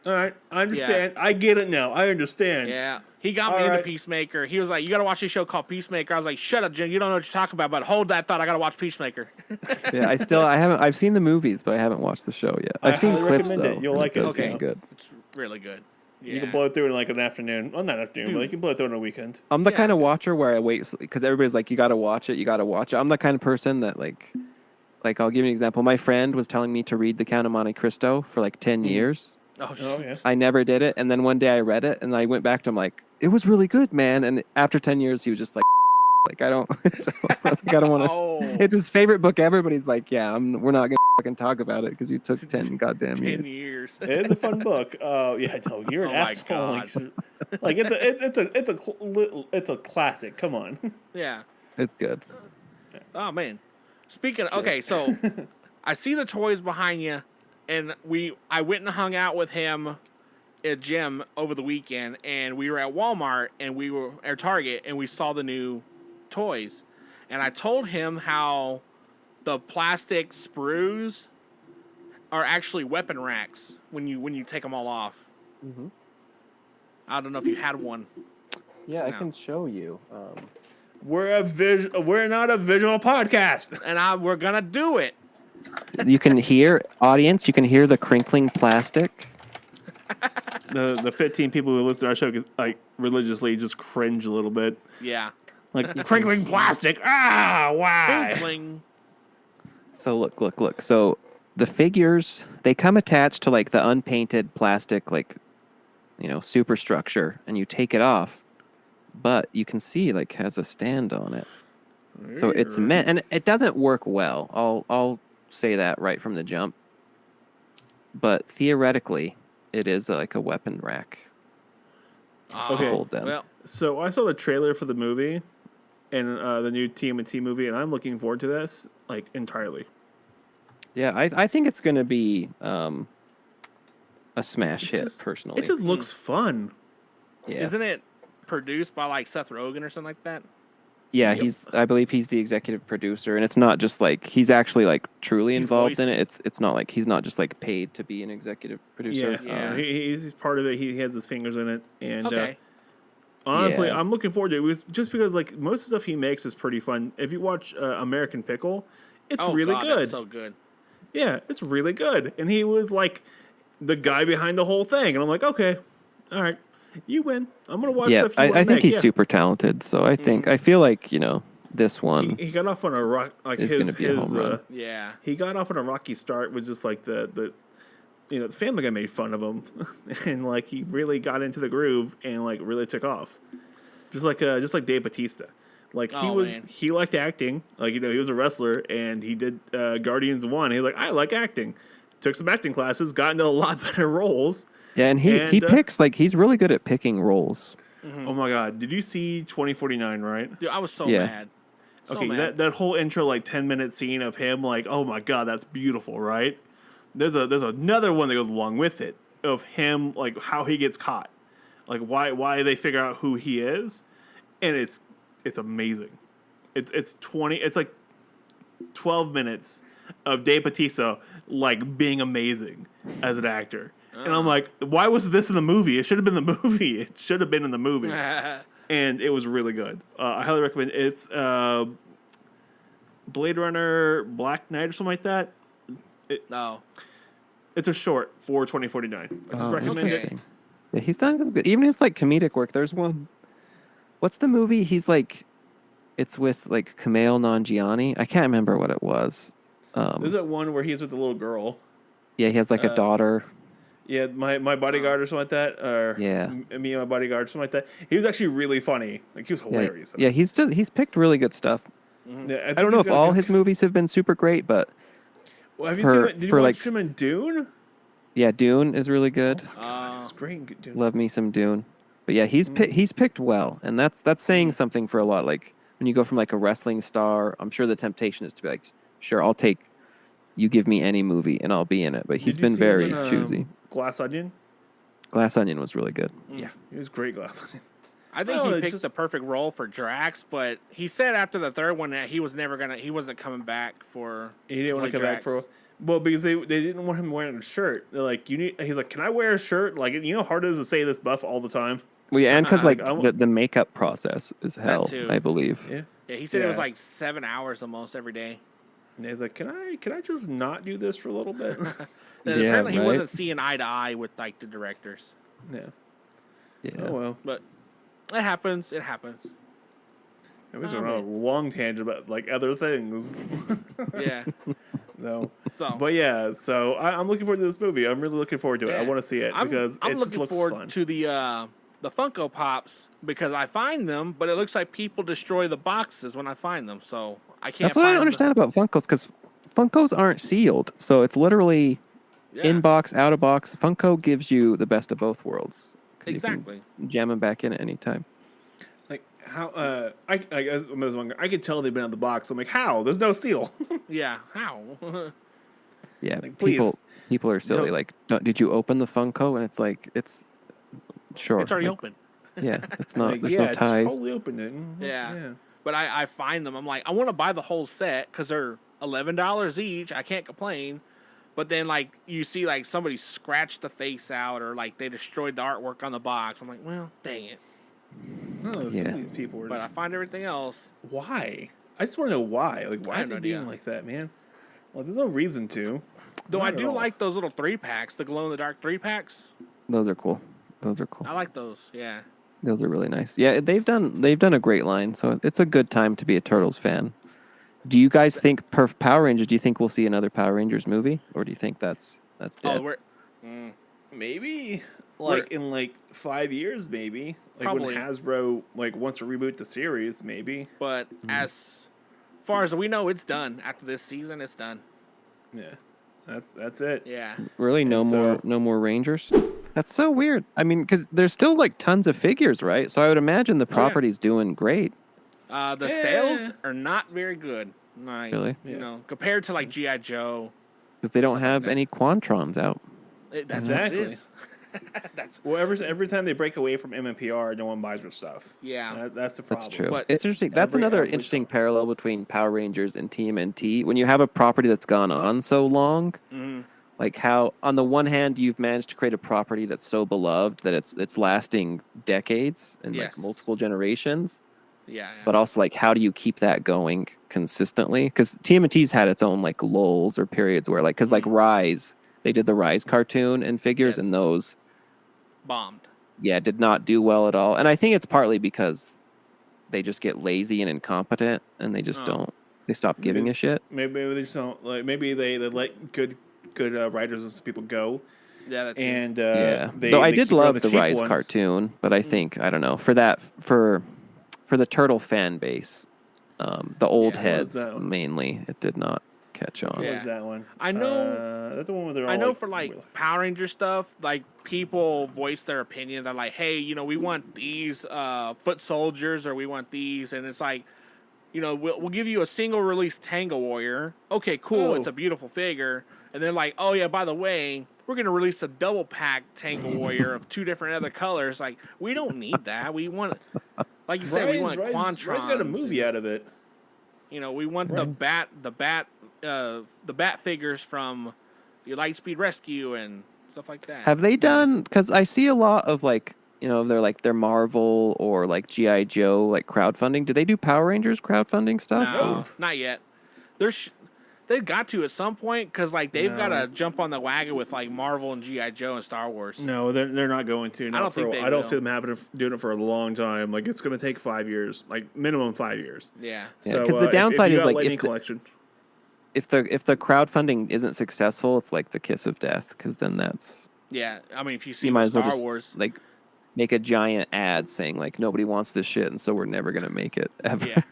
All right, I understand. I get it now. I understand. Yeah. He got me All into right. Peacemaker. He was like, "You got to watch this show called Peacemaker." I was like, "Shut up, Jim. You don't know what you're talking about." But hold that thought. I got to watch Peacemaker. yeah, I've seen the movies, but I haven't watched the show yet. I've seen highly clips recommend it. though. You'll and like it. does Okay. seem good. It's really good. Yeah. You can blow it through in like an afternoon. Well, not afternoon, but you can blow it through in a weekend. I'm the Yeah. kind of watcher where I wait because everybody's like, "You got to watch it. You got to watch it." I'm the kind of person that like I'll give you an example. My friend was telling me to read The Count of Monte Cristo for like 10 years. Oh, Oh yeah. I never did it, and then one day I read it, and I went back to him like, "It was really good, man." And after 10 years, he was just like, "Like I don't, so, like, I don't want to." Oh. It's his favorite book ever, but he's like, "Yeah, we're not gonna fucking talk about it because you took 10 goddamn 10 years." years. It is a fun book. Oh yeah, no, you're an Oh my asshole. God. Like it's a classic. Come on. Yeah. It's good. Oh man. Speaking of, okay, so I see the toys behind you, and I went and hung out with him at gym over the weekend, and we were at Walmart and we were at Target, and we saw the new toys, and I told him how the plastic sprues are actually weapon racks when you take them all off. Mm-hmm. I don't know if you had one. Yeah, I No. can show you. We're not a visual podcast. And we're gonna do it. You can hear, audience. You can hear the crinkling plastic. The 15 people who listen to our show like religiously just cringe a little bit. Yeah. Like crinkling plastic. Ah, why? Twinkling. So look. So the figures, they come attached to like the unpainted plastic, like, superstructure, and you take it off, but you can see like has a stand on it. So it's meant, and it doesn't work well. I'll say that right from the jump. But theoretically, it is like a weapon rack. Okay. Hold them. Well, So I saw the trailer for the movie, and the new TMNT movie, and I'm looking forward to this like entirely. Yeah, I think it's gonna be a smash hit. Personally, It just looks fun. yeah. isn't it produced by like Seth Rogen or something like that? Yeah, Yep. I believe he's the executive producer, and it's not just like he's actually like truly He's involved in voicing. it. It's not like he's not just like paid to be an executive producer. Yeah. He's part of it. He has his fingers in it, and Okay. honestly, Yeah. I'm looking forward to it. Just because like most of the stuff he makes is pretty fun. If you watch American Pickle, it's Oh really God, good. that's so good. Yeah, it's really good. And he was like the guy behind the whole thing, and I'm like, okay, all right, you win. I'm gonna watch Yeah, stuff you want to I make. think he's Yeah. super talented. So I feel like this one He got off on a rock like is his gonna be a home run. Yeah. he got off on a rocky start with just like the the Family Guy made fun of him, and like he really got into the groove and like really took off, just like Dave Bautista. Like Man. he liked acting. Like he was a wrestler and he did Guardians 1. He's like, I like acting. Took some acting classes, got into a lot better roles. Yeah, and he picks like he's really good at picking roles. Oh my god, did you see 2049? Right? Dude, I was so Yeah. mad. So Okay, mad. that whole intro like 10-minute scene of him like, oh my god, that's beautiful, right? There's another one that goes along with it of him like how he gets caught, like why they figure out who he is, and it's amazing. It's like 12 minutes of Dave Bautista like being amazing as an actor, and I'm like, why was this in the movie? It should have been the movie. It should have been in the movie. And it was really good. I highly recommend it. It's Blade Runner Black Knight or something like that. No. It's a short for 2049. I just recommend it. Interesting. Yeah, he's done good. Even his like comedic work. There's one. What's the movie? He's like, it's with like Kumail Nanjiani. I can't remember what it was. There's that one where he's with the little girl. Yeah, he has like a daughter. Yeah, my bodyguard or something like that. Or Yeah. Me and my bodyguard, something like that. He was actually really funny. Like he was Yeah, hilarious. yeah, he's picked really good stuff. Yeah, I don't know if all his movies have been super great, but Well, have you for- seen it? Did you for, watch like, him in Dune? yeah, Dune is really good. It's great in Dune. Love me some Dune. But yeah, he's picked well, and that's saying something for a lot. Like when you go from like a wrestling star, I'm sure the temptation is to be like, sure, I'll take. You give me any movie and I'll be in it. But he's Did you been see him very in, choosy. Glass Onion? Glass Onion was really good. Yeah, he was great. Glass Onion. I think Oh, he it picked just- the perfect role for Drax, but he said after the third one that he wasn't coming back for. He didn't want to play come back Drax. well because they didn't want him wearing a shirt. They're like, he's like, can I wear a shirt? Like, you know how hard it is to say this buff all the time. Well, yeah, and because like I w- the makeup process is hell, too. I believe. Yeah. Yeah, he said it was Yeah. like 7 hours almost every day. And he's like, can I just not do this for a little bit? And Yeah, apparently he right. wasn't seeing eye to eye with like the directors. Yeah. Yeah. Oh well. But it happens. It happens. It was Oh, on a man. long tangent about like other things. Yeah. No. So But yeah, so I'm looking forward to this movie. I'm really looking forward to it. I Yeah. want to see it because I'm it just looking looks forward fun. to the Funko Pops because I find them, but it looks like people destroy the boxes when I find them. So I can't. That's what I find don't understand about Funkos, because Funkos aren't sealed, so it's literally Yeah, in box, out of box. Funko gives you the best of both worlds. 'Cause you can exactly. jam them back in at any time. Like how when I was younger, I could tell they've been out of the box. I'm like, how? There's no seal. Yeah. How? Yeah, Like, please, people are silly. don't- Like, did you open the Funko? And it's like, it's sure. It's already like, open. Yeah, it's not. Like, there's yeah, no ties. totally opened it. Mhm, Yeah. But I find them. I'm like, I want to buy the whole set because they're $11 each. I can't complain. But then, like, you see, like, somebody scratched the face out or, like, they destroyed the artwork on the box. I'm like, well, dang it. No, some Yeah. of these people are But I just, find everything else. why? I just want to know why. Like, why I are have they no being idea. like that, man? Well, there's no reason to. Though Not I at do all. like those little 3-packs, the glow-in-the-dark 3-packs. Those are cool. Those are cool. I like those, yeah. Those are really nice. Yeah, they've done a great line, so it's a good time to be a Turtles fan. Do you guys think Power Rangers? Do you think we'll see another Power Rangers movie, or do you think that's dead? Oh, we're... Maybe We're- in 5 years, maybe like Probably. when Hasbro wants to reboot the series, maybe. But as far as we know, it's done. After this season, it's done. Yeah, that's it. Yeah. Really, no And so- no more Rangers. That's so weird. I mean, because there's still like tons of figures, right? So I would imagine the yeah. property's doing great. The sales are not very good. Like, Really? You know, compared to, like, G.I. Joe. Because they don't Something like have that. any Quantrons out. That's Exactly. what it is. That's Well, every time they break away from MMPR, no one buys their stuff. yeah. That's the problem. That's true. But It's interesting. That's every another every interesting time. parallel between Power Rangers and TMNT. When you have a property that's gone on so long, like how on the one hand you've managed to create a property that's so beloved that it's lasting decades and like Yes. multiple generations, Yeah. but also like how do you keep that going consistently? Because TMNT's had its own like lulls or periods where like because like Rise, they did the Rise cartoon and figures, Yes. and those bombed. did not do well at all. And I think it's partly because they just get lazy and incompetent and they just don't. They stop giving a shit. Maybe they just don't like. Maybe they let good writers and some people go. Yeah, that's And Yeah. they, Though I they did keep around love the cheap Rise ones. cartoon, but I think I don't know for the Turtle fan base, the old Yeah. What was heads that one? mainly, it did not catch on. What Yeah. was that one? I know- That's the one where they're I all know like, for like Power Ranger stuff, like people voice their opinion. They're like, "Hey, we want these foot soldiers, or we want these," and it's like, we'll give you a single release Tango Warrior. Okay, cool, Oh. it's a beautiful figure, and then like, oh yeah, by the way, we're gonna release a double pack Tango Warrior of 2 different other colors. Like, we don't need that. We want, like you said, we want Rise got a Quantrons. movie out of it. We want the bat figures from your Lightspeed Rescue and stuff like that. Have they done? Because I see a lot of like they're Marvel or like GI Joe like crowdfunding. Do they do Power Rangers crowdfunding stuff? No, Nope. not yet. They've got to at some point because like they've got to jump on the wagon with like Marvel and GI Joe and Star Wars. No, they're not going to. don't think they I don't will. see them doing it for a long time. Like it's going to take 5 years, like minimum 5 years. Yeah. Yeah, So, 'cause the if downside you is, got like, Lightning if the- collection. If the crowdfunding isn't successful, it's like the kiss of death. Because then that's Yeah. I mean, if you see you might with as well Star just Wars, like make a giant ad saying like nobody wants this shit, and so we're never gonna make it ever. yeah,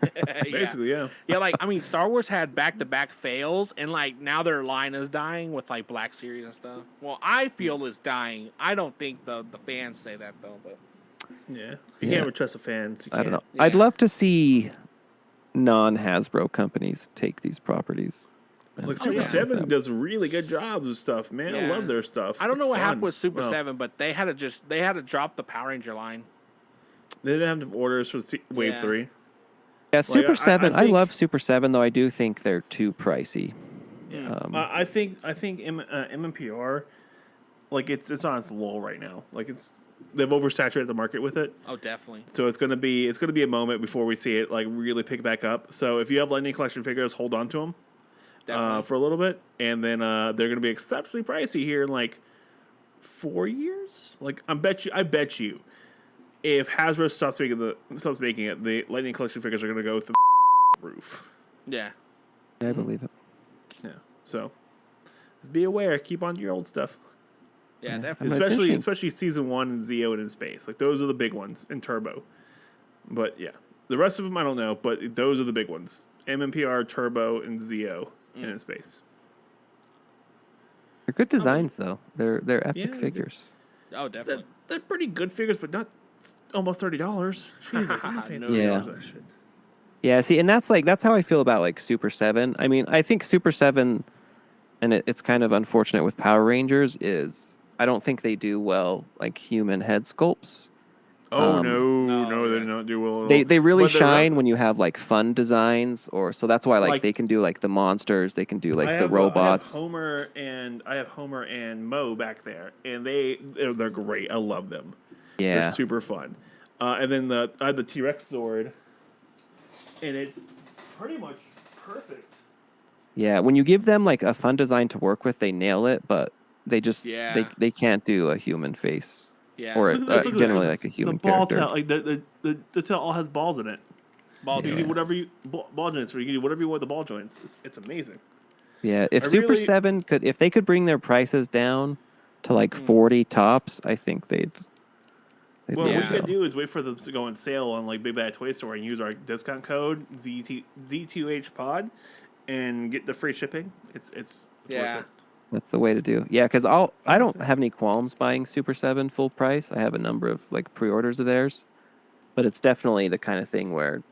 Basically, yeah. Yeah, like I mean, Star Wars had back-to-back fails, and like now their line is dying with like Black Series and stuff. Well, I feel it's dying. I don't think the fans say that though, but Yeah. You Yeah. can't ever trust the fans. You I don't know. can't. I'd Yeah. love to see non-Hasbro companies take these properties. Like and Super yeah. 7 does really good jobs with stuff, man. I Yeah. love their stuff. I don't It's know what happened fun. with Super Well, 7, but they had to drop the Power Ranger line. They didn't have enough orders for Wave Yeah. 3. Yeah, Super I 7. I think- love Super 7, though I do think they're too pricey. I think MMPR, like it's on its lull right now. Like they've oversaturated the market with it. Oh, definitely. So it's gonna be a moment before we see it like really pick back up. So if you have Lightning Collection figures, hold on to them Definitely. for a little bit, and then they're gonna be exceptionally pricey here in like 4 years. Like I bet you, if Hasbro stops making it, the Lightning Collection figures are gonna go through the roof. Yeah. I believe it. Yeah. So just be aware. Keep on your old stuff. Yeah, Yeah. definitely. I mean, it's Especially interesting. season 1 and Zeo and in space. Like those are the big ones in Turbo. But yeah, the rest of them I don't know. But those are the big ones: MMPR, Turbo, and Zeo and in space. They're good designs, though. They're epic Yeah, they're- figures. Oh, definitely. They're pretty good figures, but not almost $30. Jesus, I'm not paying No. $30 Yeah. for that shit. Yeah, see, and that's how I feel about like Super 7. I mean, I think Super 7, and it's kind of unfortunate with Power Rangers, is I don't think they do well like human head sculpts. Oh no, they yeah. don't do well at all. They really But they're shine rep- when you have like fun designs, or so that's why like Like- they can do like the monsters, they can do like I the have, robots. I have Homer and Mo back there, and they're great. I love them. Yeah, They're super fun. And then I have the T-Rex Zord, and it's pretty much perfect. yeah. When you give them like a fun design to work with, they nail it, but they just Yeah. they can't do a human face Yeah. or Look at this, generally like a human the ball character. tail, like the tail all has balls in it. Balls So you in can it. do whatever ball joints, or you can do whatever you want with the ball joints. It's amazing. Yeah, if I Super really- 7 if they could bring their prices down to like 40 tops, I think they'd Well, let what it you go. can do is wait for them to go on sale on like Big Bad Toy Store and use our discount code Z2H Pod and get the free shipping. It's Yeah. worth it. That's the way to do. Yeah, because I don't have any qualms buying Super 7 full price. I have a number of like pre-orders of theirs, but it's definitely the kind of thing where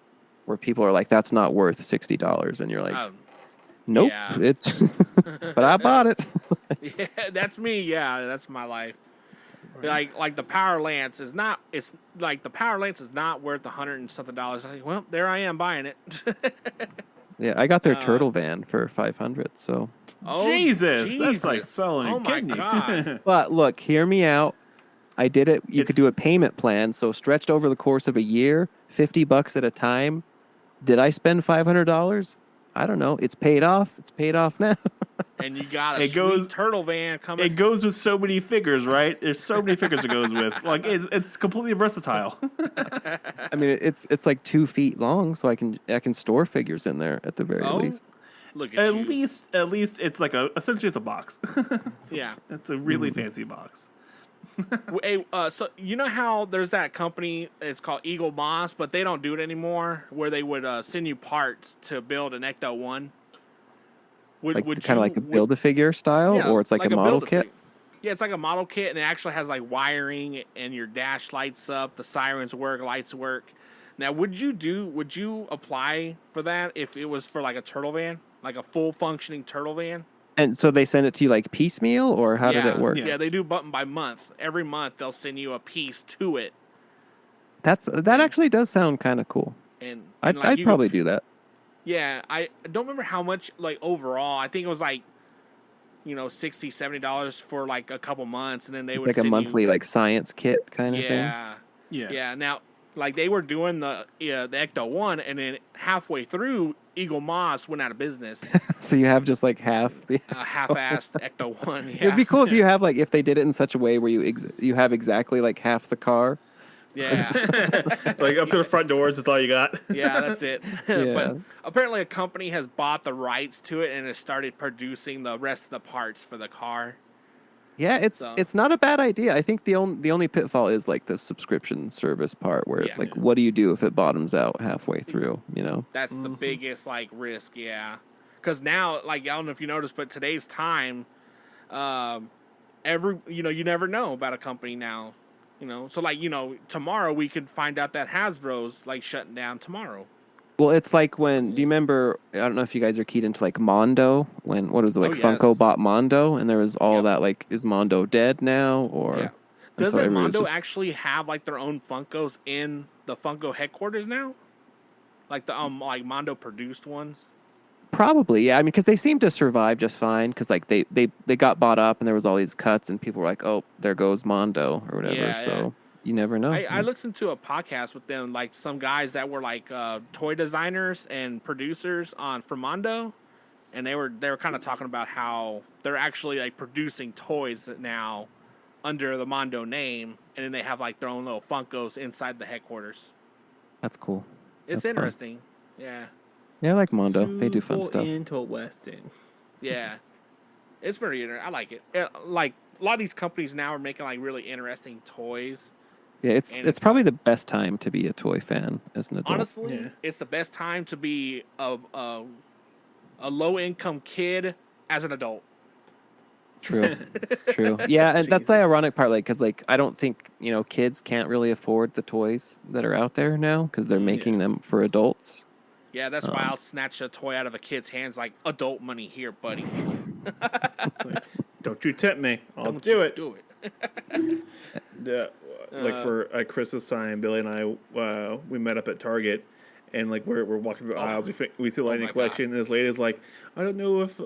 people are like, that's not worth $60, and you're like, Oh, nope, yeah. it. But I bought it. yeah, that's me. Yeah, that's my life. Like the Power Lance is not. It's like the Power Lance is not worth $100 and something. I think, well, there I am buying it. Yeah, I got their turtle van for 500. So, Jesus, that's like selling oh a my kidney. god! but look, hear me out. I did it. You could do a payment plan, so stretched over the course of a year, $50 at a time. Did I spend $500? I don't know. It's paid off. It's paid off now. And you got a sweet turtle van coming. It goes with so many figures, right? There's so many figures it goes with. Like it's completely versatile. I mean, it's like 2 feet long, so I can store figures in there at the very least. Look at you. At least it's like essentially it's a box. Yeah, it's a really fancy box. Hey, so you know how there's that company? It's called Eagle Moss, but they don't do it anymore. Where they would send you parts to build an Ecto One. Like kind of like a build-a-figure style, or it's like a model kit? Yeah, it's like a model kit, and it actually has like wiring, and your dash lights up, the sirens work, lights work. Now, would you apply for that if it was for like a turtle van, like a full functioning turtle van? And so they send it to you like piecemeal, or how did it work? Yeah, they do button by month. Every month they'll send you a piece to it. That actually does sound kind of cool. And I'd probably do that. Yeah, I don't remember how much like overall. I think it was like, $60, $70 for like a couple months, and then they would like a monthly like science kit kind of thing. Yeah. Now, like they were doing the Ecto One, and then halfway through, Eagle Moss went out of business. So you have just like half the half-assed Ecto One. Yeah. It'd be cool if you have like if they did it in such a way where you have exactly like half the car. Yeah. Like up to the front doors, that's all you got. Yeah, that's it. Yeah. But apparently a company has bought the rights to it and has started producing the rest of the parts for the car. Yeah, it's not a bad idea. I think the only pitfall is like the subscription service part where it's like, what do you do if it bottoms out halfway through, That's the biggest like risk, yeah. Because now, like, I don't know if you noticed, but today's time, you never know about a company now. So like, tomorrow we could find out that Hasbro's like shutting down tomorrow. Well, it's like when, do you remember, I don't know if you guys are keyed into like Mondo, when, what was it, like Funko bought Mondo, and there was all that, like, is Mondo dead now, or? Yeah. Doesn't Mondo actually have like their own Funkos in the Funko headquarters now? Like the like Mondo produced ones? Probably, yeah. I mean, because they seem to survive just fine, because like they got bought up and there was all these cuts and people were like, oh, there goes Mondo or whatever. Yeah, so you never know. I listened to a podcast with them, like some guys that were like toy designers and producers for Mondo, and they were kind of talking about how they're actually like producing toys now under the Mondo name, and then they have like their own little Funkos inside the headquarters. That's cool. It's That's interesting. Fun. Yeah. Yeah, I like Mondo. They do fun stuff. Interesting. Yeah, it's pretty interesting. I like it. Like a lot of these companies now are making like really interesting toys. Yeah, it's probably the best time to be a toy fan as an adult. Honestly, it's the best time to be a low income kid as an adult. True. Yeah, and that's the ironic part, like, because like I don't think kids can't really afford the toys that are out there now because they're making them for adults. Yeah, that's why I'll snatch a toy out of a kid's hands like adult money here, buddy. Don't you tempt me. I'll do it. Do it. Like for Christmas time, Billy and I we met up at Target, and like we're walking through the aisles. We see Lightning Collection, and this lady's like, I don't know if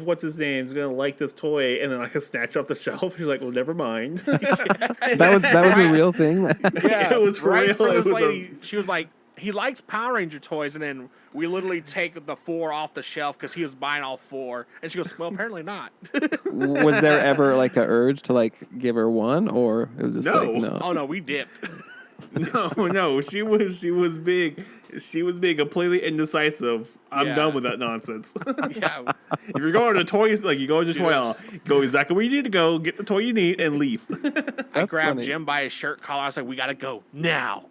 what's his name's gonna like this toy, and then I can snatch off the shelf. She's like, well, never mind. that was a real thing. Yeah, it was right real. for this lady. She was like, he likes Power Ranger toys, and then we literally take the 4 off the shelf because he was buying all 4. And she goes, well, apparently not. Was there ever like a urge to like give her one, or it was just like no? Oh no, we dipped. No, she was big. She was being completely indecisive. I'm done with that nonsense. Yeah. If you're going to toys, like you go to toy aisle, go exactly where you need to go, get the toy you need, and leave. I grabbed Jim by his shirt collar. I was like, we got to go now.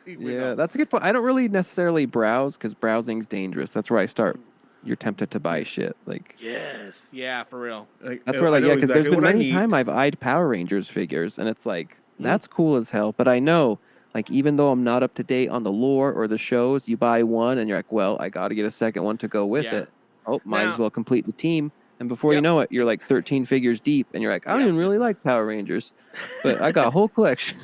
Yeah, that's a good point. I don't really necessarily browse because browsing's dangerous. That's where I start. You're tempted to buy shit. Like yes. Yeah, for real. That's where because there's been many times I've eyed Power Rangers figures, and it's like, that's cool as hell. But I know, like, even though I'm not up to date on the lore or the shows, you buy one and you're like, well, I got to get a second one to go with it. Oh, might as well complete the team. And before you know it, you're like 13 figures deep, and you're like, I don't even really like Power Rangers, but I got a whole collection.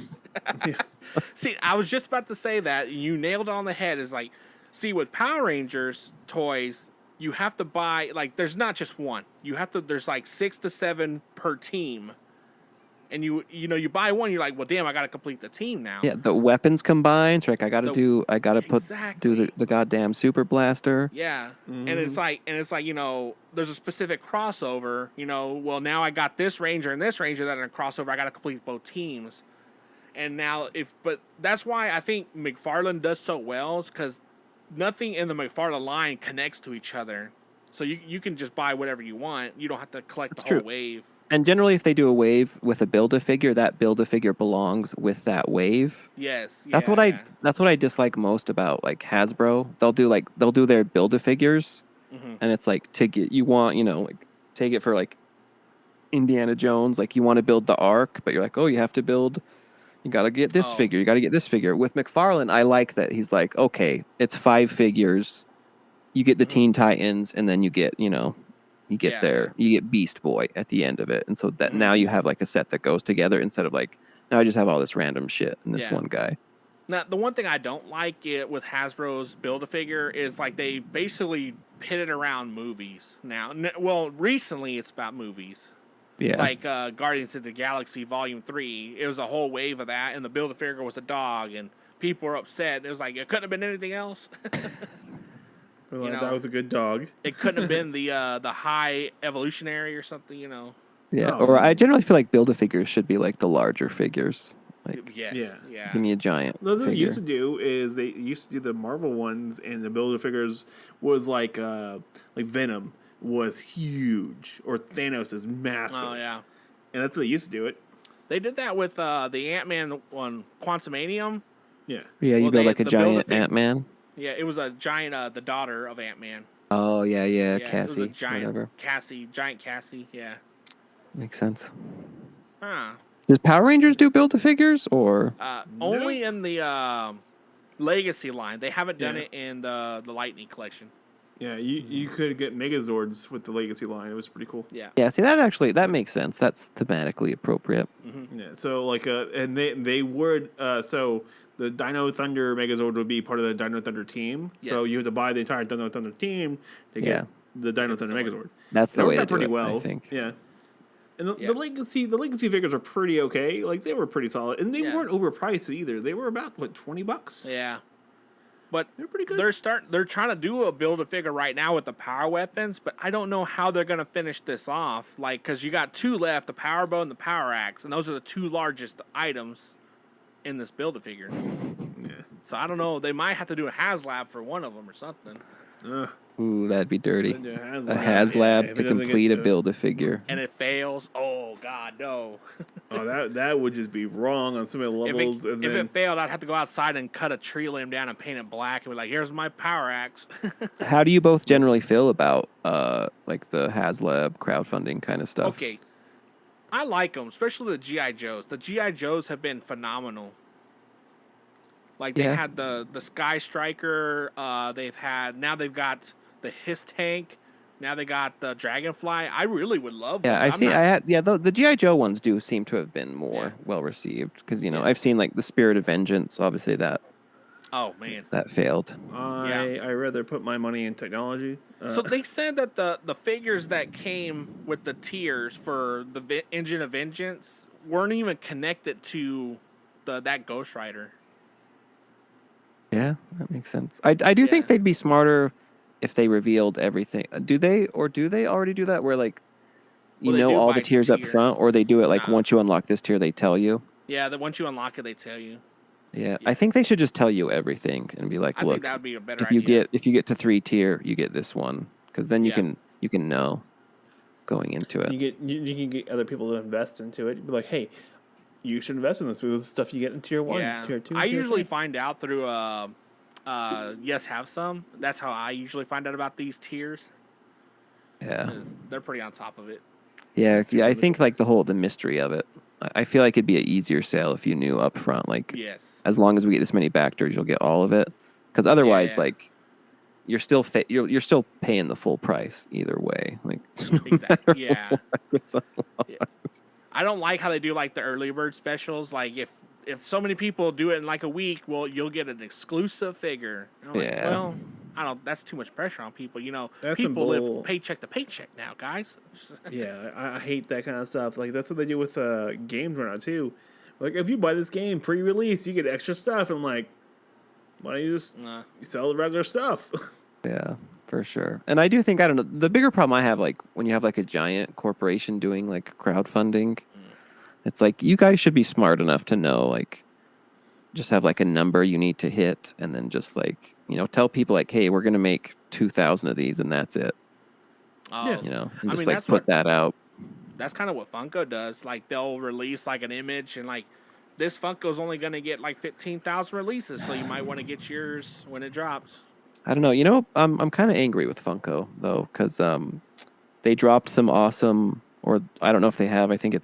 See, I was just about to say that. You nailed it on the head. Is like, see, with Power Rangers toys, you have to buy, like, there's not just one. There's like 6 to 7 per team. And you buy one, you're like, well, damn, I got to complete the team now. Yeah, the weapons combined. So like, I got to do the goddamn super blaster. Yeah, and it's like, there's a specific crossover. Well, now I got this ranger and this ranger that are in a crossover. I got to complete both teams. And now, but that's why I think McFarlane does so well, is because nothing in the McFarlane line connects to each other. So you can just buy whatever you want. You don't have to collect the whole wave. And generally, if they do a wave with a Build-A-Figure, that Build-A-Figure belongs with that wave. Yes. That's what I dislike most about like Hasbro. They'll do their Build-A-Figures, and it's like take it for like Indiana Jones. Like you want to build the Ark, but you're like, oh, you got to get this figure. You got to get this figure. With McFarlane, I like that he's like, okay, it's 5 figures. You get the Teen Titans, and then you get you get Beast Boy at the end of it. And so that now you have like a set that goes together instead of like, now I just have all this random shit in this one guy. Now, the one thing I don't like with Hasbro's Build-A-Figure is like they basically pit it around movies now. Well, recently it's about movies. Yeah. Like Guardians of the Galaxy Volume 3. It was a whole wave of that, and the Build-A-Figure was a dog, and people were upset. It was like, it couldn't have been anything else. That was a good dog. It couldn't have been the high evolutionary or something, Yeah, or I generally feel like Build-A-Figures should be like the larger figures. Like, yeah. Give me a giant What they figure. used to do is they used to do the Marvel ones, and the Build-A-Figures was like Venom was huge, or Thanos is massive. Oh, yeah. And that's how they used to do it. They did that with the Ant-Man one, Quantumanium. Yeah. Yeah, you build like a giant Ant-Man. Yeah, it was a giant, the daughter of Ant-Man. Oh, yeah, Cassie. Cassie. It was a giant whatever. giant Cassie, yeah. Makes sense. Huh. Does Power Rangers do Build-A-Figures, or? Only in the Legacy line. They haven't done it in the Lightning collection. Yeah, you could get Megazords with the Legacy line. It was pretty cool. Yeah. Yeah, see, that makes sense. That's thematically appropriate. Mm-hmm. Yeah, so like, and they would, so the Dino Thunder Megazord would be part of the Dino Thunder team. Yes. So you have to buy the entire Dino Thunder team to get the Dino Thunder Megazord. That's the way to do pretty it, well. I think. Yeah. And the legacy figures are pretty okay. Like they were pretty solid, and they weren't overpriced either. They were about $20. Yeah. But they're pretty good. They're trying to do a Build-A-Figure right now with the power weapons, but I don't know how they're gonna finish this off. Like, cause you got 2 left: the power bow and the power axe, and those are the 2 largest items in this Build-A-Figure. Yeah. So I don't know. They might have to do a HasLab for one of them or something. Ooh, that'd be dirty. A HasLab to complete a Build-A-Figure. And it fails. Oh God, no. Oh, that would just be wrong on so many levels. If it failed, I'd have to go outside and cut a tree limb down and paint it black and be like, "Here's my power axe." How do you both generally feel about like the HasLab crowdfunding kind of stuff? Okay, I like them, especially the GI Joes. The GI Joes have been phenomenal. Like they had the Sky Striker. They've got the Hiss Tank. Now they got the Dragonfly. I really would love. Yeah, them. The GI Joe ones do seem to have been more well received because I've seen like the Spirit of Vengeance. Obviously that. Oh man, that failed. I rather put my money in technology. So they said that the figures that came with the tiers for the Engine of Vengeance weren't even connected to that Ghost Rider. Yeah, that makes sense. I do think they'd be smarter if they revealed everything. Do they already do that where like all the tiers up front, or they do it like once you unlock this tier they tell you? Yeah, that once you unlock it they tell you. Yeah, I think they should just tell you everything and be like, I look, think that would be a better idea. If you get to 3 tier, you get this one, because then you can know going into it. You can get other people to invest into it. Be like, hey, you should invest in this because it's stuff you get in tier 1, tier 2. I usually find out through Yes Have Some. That's how I usually find out about these tiers. Yeah, they're pretty on top of it. Yeah, I think like the mystery of it. I feel like it'd be an easier sale if you knew up front, like, as long as we get this many backdoors, you'll get all of it. Because otherwise, like, you're still you're still paying the full price either way. Like Exactly. Yeah. it's I don't like how they do like the early bird specials. Like if so many people do it in like a week, well, you'll get an exclusive figure. And I'm like, Yeah. well, I don't. That's too much pressure on people. That's some People bull. live paycheck to paycheck now, guys. Yeah, I hate that kind of stuff. Like that's what they do with games right now too. Like if you buy this game pre-release, you get extra stuff. I'm like, why don't you just sell the regular stuff? Yeah, for sure. And I do think, I don't know, the bigger problem I have, like when you have like a giant corporation doing like crowdfunding, it's like you guys should be smart enough to know, like, just have like a number you need to hit, and then just like, tell people like, hey, we're gonna make 2,000 of these, and that's it. Oh, And I just mean, like that's put that out. That's kind of what Funko does. Like they'll release like an image, and like this Funko's only gonna get like 15,000 releases, so you might want to get yours when it drops. I don't know. I'm kind of angry with Funko though, because they dropped some awesome, or I don't know if they have. I think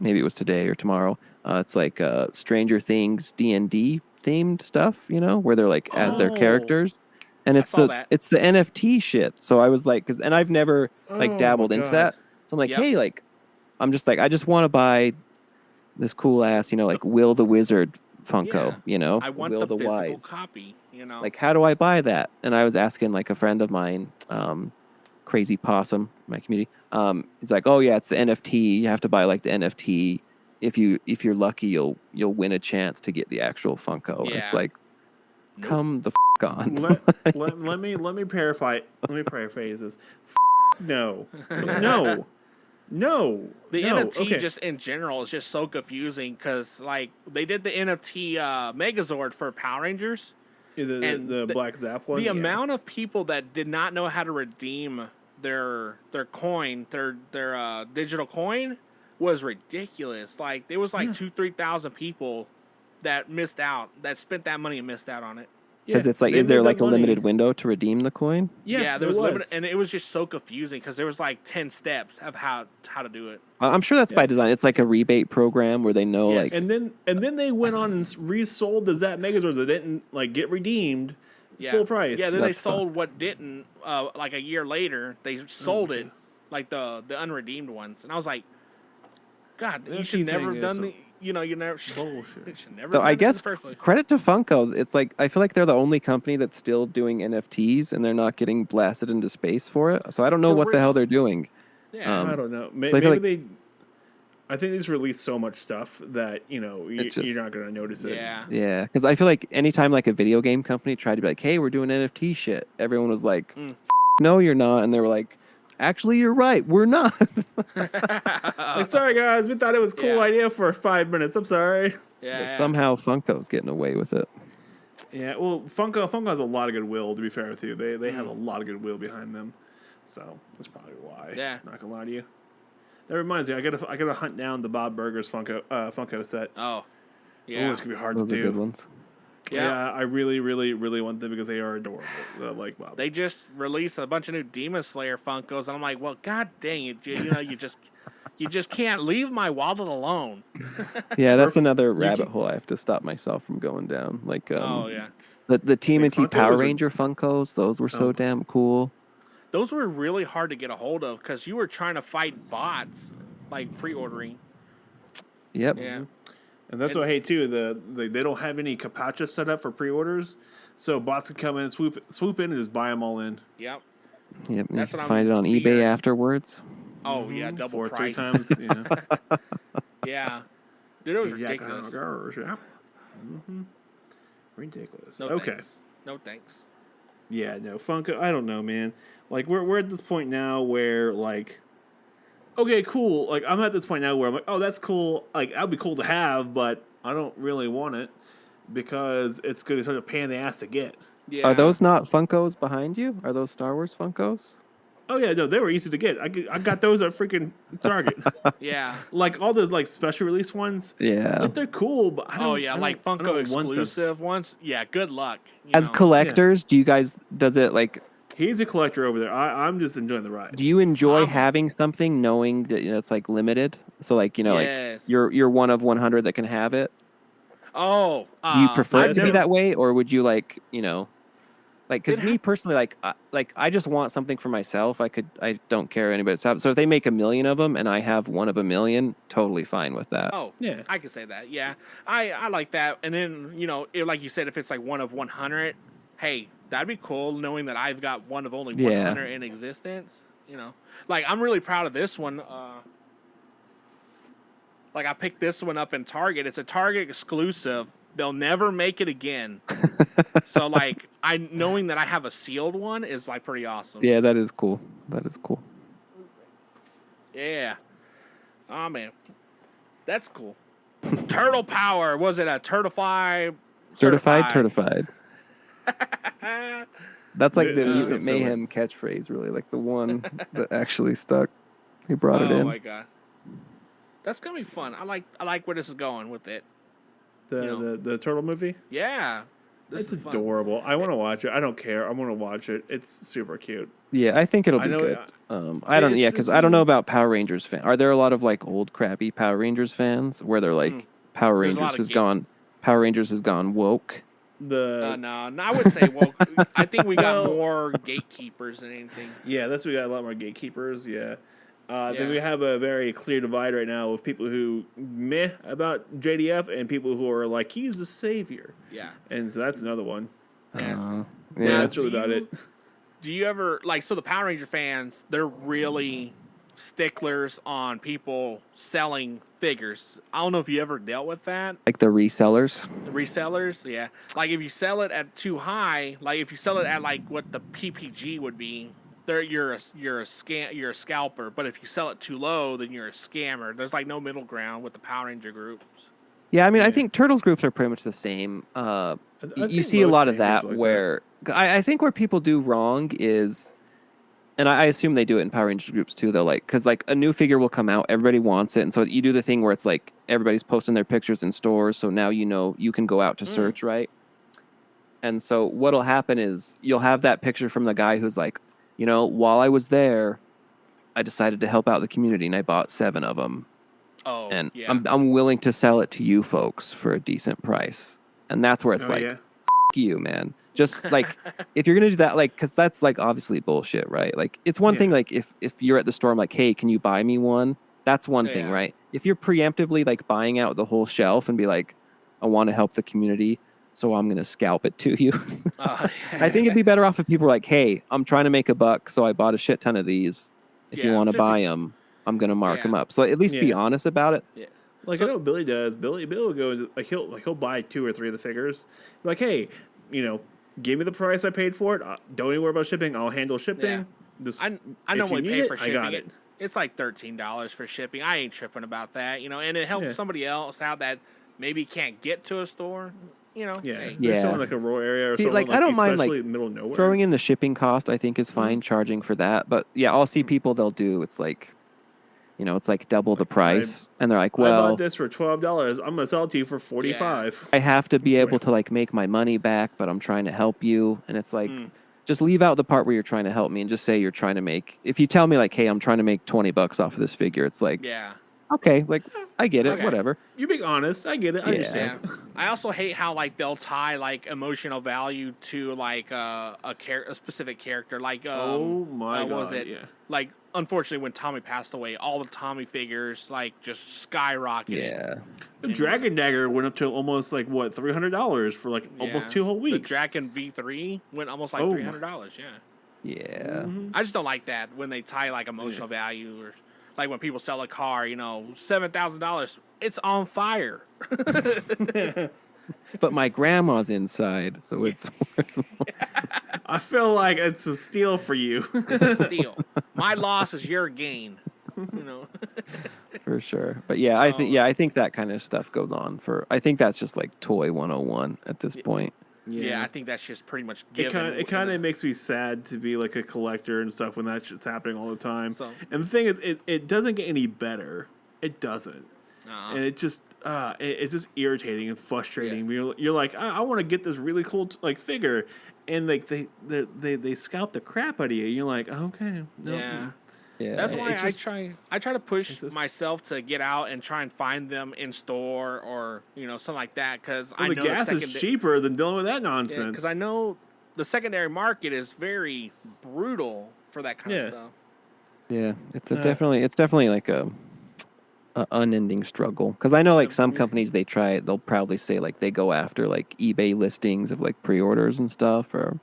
maybe it was today or tomorrow. It's like Stranger Things D&D themed stuff, where they're like as their characters, and it's the NFT shit. So I was like, and I've never like dabbled into that. So I'm like, hey, like, I'm just like, I just want to buy this cool ass, like Will the Wizard Funko, I want Will the physical Wise copy, Like, how do I buy that? And I was asking like a friend of mine, Crazy Possum, my community. It's like, oh yeah, it's the NFT. You have to buy like the NFT. If you're lucky, you'll win a chance to get the actual Funko. Yeah. And it's like, come the on. let me paraphrase this. No. No. The no. NFT just in general is just so confusing because like they did the NFT Megazord for Power Rangers. And the Black Zap one. The amount of people that did not know how to redeem their coin, their digital coin, was ridiculous. Like there was like 2,000-3,000 people that missed out, that spent that money and missed out on it. Because it's like, is there like a limited window to redeem the coin? Yeah, there was limited, and it was just so confusing because there was like 10 steps of how to do it. I'm sure that's by design. It's like a rebate program where they know like. And then they went on and resold the Zap Megazords that didn't like get redeemed full price. Yeah, then they sold what didn't. Like a year later, they sold it, like the unredeemed ones, and I was like, God, you should never have done the. You never. Bullshit. Should never. So I guess in the first place. credit to Funko. It's like I feel like they're the only company that's still doing NFTs, and they're not getting blasted into space for it. So I don't know what the hell they're doing. Yeah, I don't know. So Maybe like, I think they just release so much stuff that you're not gonna notice it. Yeah, because I feel like anytime like a video game company tried to be like, "Hey, we're doing NFT shit," everyone was like, "No, you're not," and they were like, "Actually, you're right. We're not." Like, sorry guys, we thought it was a cool idea for 5 minutes. I'm sorry. But somehow Funko's getting away with it. Yeah, well, Funko has a lot of goodwill. To be fair with you, they have a lot of goodwill behind them, so that's probably why. Yeah, not gonna lie to you. That reminds me, I gotta hunt down the Bob Burgers Funko set. Oh, yeah, it's gonna be hard Those to are do. good ones. Yeah, I really, really, really want them because they are adorable. Like Bob. They just released a bunch of new Demon Slayer Funkos, and I'm like, well, god dang it, you just can't leave my wallet alone. Yeah, that's another rabbit hole I have to stop myself from going down. Like, the TMNT Power Ranger Funkos, those were so damn cool. Those were really hard to get a hold of because you were trying to fight bots, like pre-ordering. Yep. Yeah. And that's what I hate too. They don't have any capacha set up for pre-orders, so bots can come in, swoop in, and just buy them all in. Yep. Yep. That's you what can find it on eBay afterwards. Oh yeah, double price. 3 times. Yeah. Yeah. Dude, it was ridiculous. Yeah. Ridiculous. No okay. Thanks. No thanks. Yeah, no Funko. I don't know, man. Like we're at this point now where like, okay, cool. Like I'm at this point now where I'm like, oh, that's cool. Like that'd be cool to have, but I don't really want it because it's going to sort of pain in the ass to get. Yeah. Are those not Funkos behind you? Are those Star Wars Funkos? Oh yeah, no, they were easy to get. I got those at freaking Target. Yeah. Like all those like special release ones. Yeah. Like, they're cool, but I don't. Like Funko exclusive ones. Yeah, good luck. As collectors, do you guys? Does it like? He's a collector over there. I'm just enjoying the ride. Do you enjoy having something, knowing that it's like limited? So like like you're one of 100 that can have it. Oh. Do you prefer it to be that way, or would you like Like, because me personally, like I just want something for myself. I don't care anybody. So if they make 1 million of them and I have one of 1 million, totally fine with that. Oh, Yeah. I could say that. Yeah, I like that. And then like you said, if it's like one of 100, hey, that'd be cool knowing that I've got one of only 100 in existence. Like I'm really proud of this one. Like I picked this one up in Target. It's a Target exclusive. They'll never make it again. So like knowing that I have a sealed one is like pretty awesome. Yeah, that is cool. That is cool. Yeah. Oh man, that's cool. Turtle power. Was it a Turtlfied? Certified. That's like the Yeah, Mutant so Mayhem catchphrase, really, like the one that actually stuck. He brought it in. Oh my god, that's gonna be fun. I like where this is going with it. The turtle movie. Yeah, It's adorable. I want to watch it. I don't care. I want to watch it. It's super cute. Yeah, I think it'll be good. I don't. Yeah, because I don't know about Power Rangers fan. Are there a lot of like old crappy Power Rangers fans where they're like Power Rangers has gone woke? No, I would say I think we got more gatekeepers than anything. Yeah, we got a lot more gatekeepers. Yeah. Then we have a very clear divide right now with people who meh about JDF and people who are like, he's the savior. Yeah. And so that's another one. Yeah. Yeah, that's really about it. Do you ever, so the Power Ranger fans, they're really sticklers on people selling figures. I don't know if you ever dealt with that. Like the resellers? The resellers, yeah. Like if you sell it at too high, like if you sell it at like what the PPG would be, you're a scalper. But if you sell it too low, then you're a scammer. There's like no middle ground with the Power Ranger groups. Yeah, I mean, I think Turtles groups are pretty much the same. You see a lot of that where I think where people do wrong is, and I assume they do it in Power Ranger groups too, though, like because like a new figure will come out, everybody wants it, and so you do the thing where it's like everybody's posting their pictures in stores, so now you can go out to search, right? And so what'll happen is you'll have that picture from the guy who's like, while I was there, I decided to help out the community and I bought 7 of them. Oh, and yeah. I'm willing to sell it to you folks for a decent price. And that's where it's F you, man. Just like if you're gonna do that, like, because that's like obviously bullshit, right? Like it's one thing, like if you're at the store, I'm like, hey, can you buy me one? That's one thing, right? If you're preemptively like buying out the whole shelf and be like, I want to help the community, so I'm gonna scalp it to you. I think it'd be better off if people were like, hey, I'm trying to make a buck, so I bought a shit ton of these. If you want to buy them, I'm gonna mark them up. So at least be honest about it. Yeah. Like I know what Billy does. Billy will go into, he'll buy 2 or 3 of the figures. Like, hey, give me the price I paid for it. Don't even worry about shipping. I'll handle shipping. Yeah. I normally pay for shipping. I got it. It's like $13 for shipping. I ain't tripping about that, and it helps somebody else out that maybe can't get to a store. There's someone like a rural area or something. Like I don't mind like middle of nowhere. Throwing in the shipping cost. I think is fine, charging for that. But yeah, I'll see people they'll do. It's like, it's like double the price, and they're like, well, I bought this for $12. I'm gonna sell it to you for $45. I have to be able to like make my money back, but I'm trying to help you, and it's like. Just leave out the part where you're trying to help me and just say you're trying to make. If you tell me like, hey, I'm trying to make $20 off of this figure, it's like, okay, like I get it, whatever. You're being honest. I get it. I understand. Yeah. I also hate how like they'll tie like emotional value to like a specific character. Like oh my god, was it? Yeah. Like unfortunately, when Tommy passed away, all the Tommy figures like just skyrocketed. Yeah. The Dragon Dagger went up to almost like what $300 for like almost 2 whole weeks. The Dragon V3 went almost like $300. Yeah. Yeah. I just don't like that when they tie like emotional value or. Like when people sell a car, $7,000, it's on fire. But my grandma's inside, so it's worth more. I feel like it's a steal for you. Steal. My loss is your gain. For sure. But yeah, I think that kind of stuff goes on I think that's just like toy 101 at this point. Yeah, I think that's just pretty much given. It kind of makes me sad to be like a collector and stuff when that shit's happening all the time. And the thing is, it doesn't get any better. It doesn't. And it just it's just irritating and frustrating. Yeah. You're like, I want to get this really cool figure, and like they scalp the crap out of you. You're like, okay, no. Yeah. Yeah. That's why I try to push myself to get out and try and find them in store or something like that because I know the gas is cheaper than dealing with that nonsense. Because I know the secondary market is very brutal for that kind of stuff. Yeah, it's definitely like a unending struggle. Because I know like some companies they'll proudly say like they go after like eBay listings of like pre-orders and stuff. Or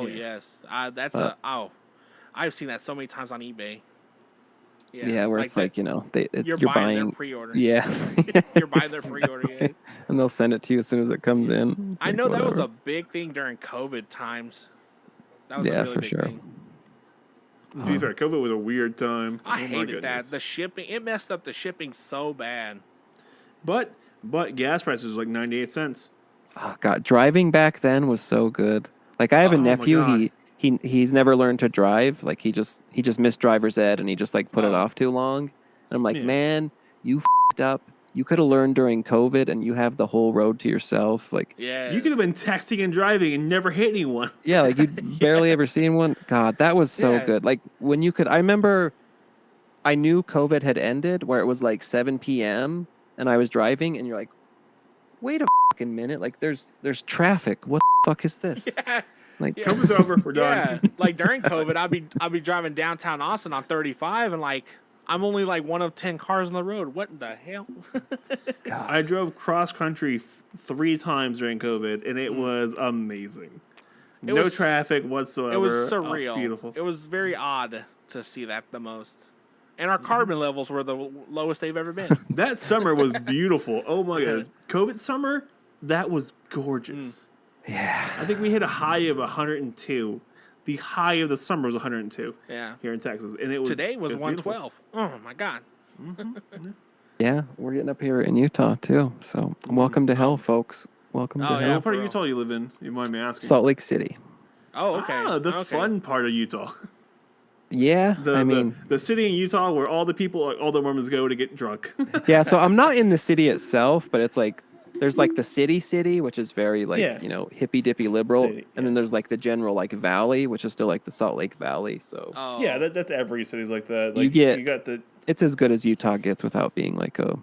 Yes, I've seen that so many times on eBay. Yeah, where like it's that, like, you know, you're buying buying their pre-order. Yeah. You're buying their pre-order. Yeah. And they'll send it to you as soon as it comes in. It's I like, know that was whatever. a big thing during COVID times. That was a Yeah, really for big sure. thing. To be fair, COVID was a weird time. I Oh my hated goodness. that. The shipping, it messed up the shipping so bad. But gas prices was like 98 cents. Oh God, driving back then was so good. Like I have a Oh, my nephew. God. He's never learned to drive. Like he just missed driver's ed and he just like put it off too long. And I'm like, Yeah. man, you f***ed up. You could have learned during COVID and you have the whole road to yourself. Like Yeah. You could have been texting and driving and never hit anyone. yeah, like you'd barely ever seen one. God, that was so Yeah. good. Like when you could. I remember, I knew COVID had ended where it was like 7 p.m. and I was driving and you're like, wait a fucking minute. Like there's traffic. What the fuck is this? Yeah. Like Yeah. COVID's over. We're Yeah, done. like during COVID, I'd be driving downtown Austin on 35, and like I'm only like one of 10 cars on the road. What the hell? God. I drove cross country 3 times during COVID, and it was amazing. No was- traffic whatsoever. It was Oh, surreal. it's beautiful. It was very odd to see that the most. And our carbon levels were the lowest they've ever been. That summer was beautiful. Oh my god, COVID summer, that was gorgeous. Yeah. I think we hit a high of 102. The high of the summer was 102. Yeah. Here in Texas, and it was Today was it beautiful. 112. Oh my god. Yeah, we're getting up here in Utah too. So welcome to hell, folks. Welcome to Oh, hell. yeah. What part of for Utah you live in? You mind me asking? Salt Lake City. Oh, okay. Ah, the okay. fun part of Utah. Yeah, I mean, the city in Utah where all the Mormons go to get drunk. yeah. So I'm not in the city itself, but it's like there's like the city, which is very like Yeah. you know hippy dippy liberal, City, and then there's like the general like valley, which is still like the Salt Lake Valley. So Oh. Yeah, that's every city's like that. Like, You got the it's as good as Utah gets without being like a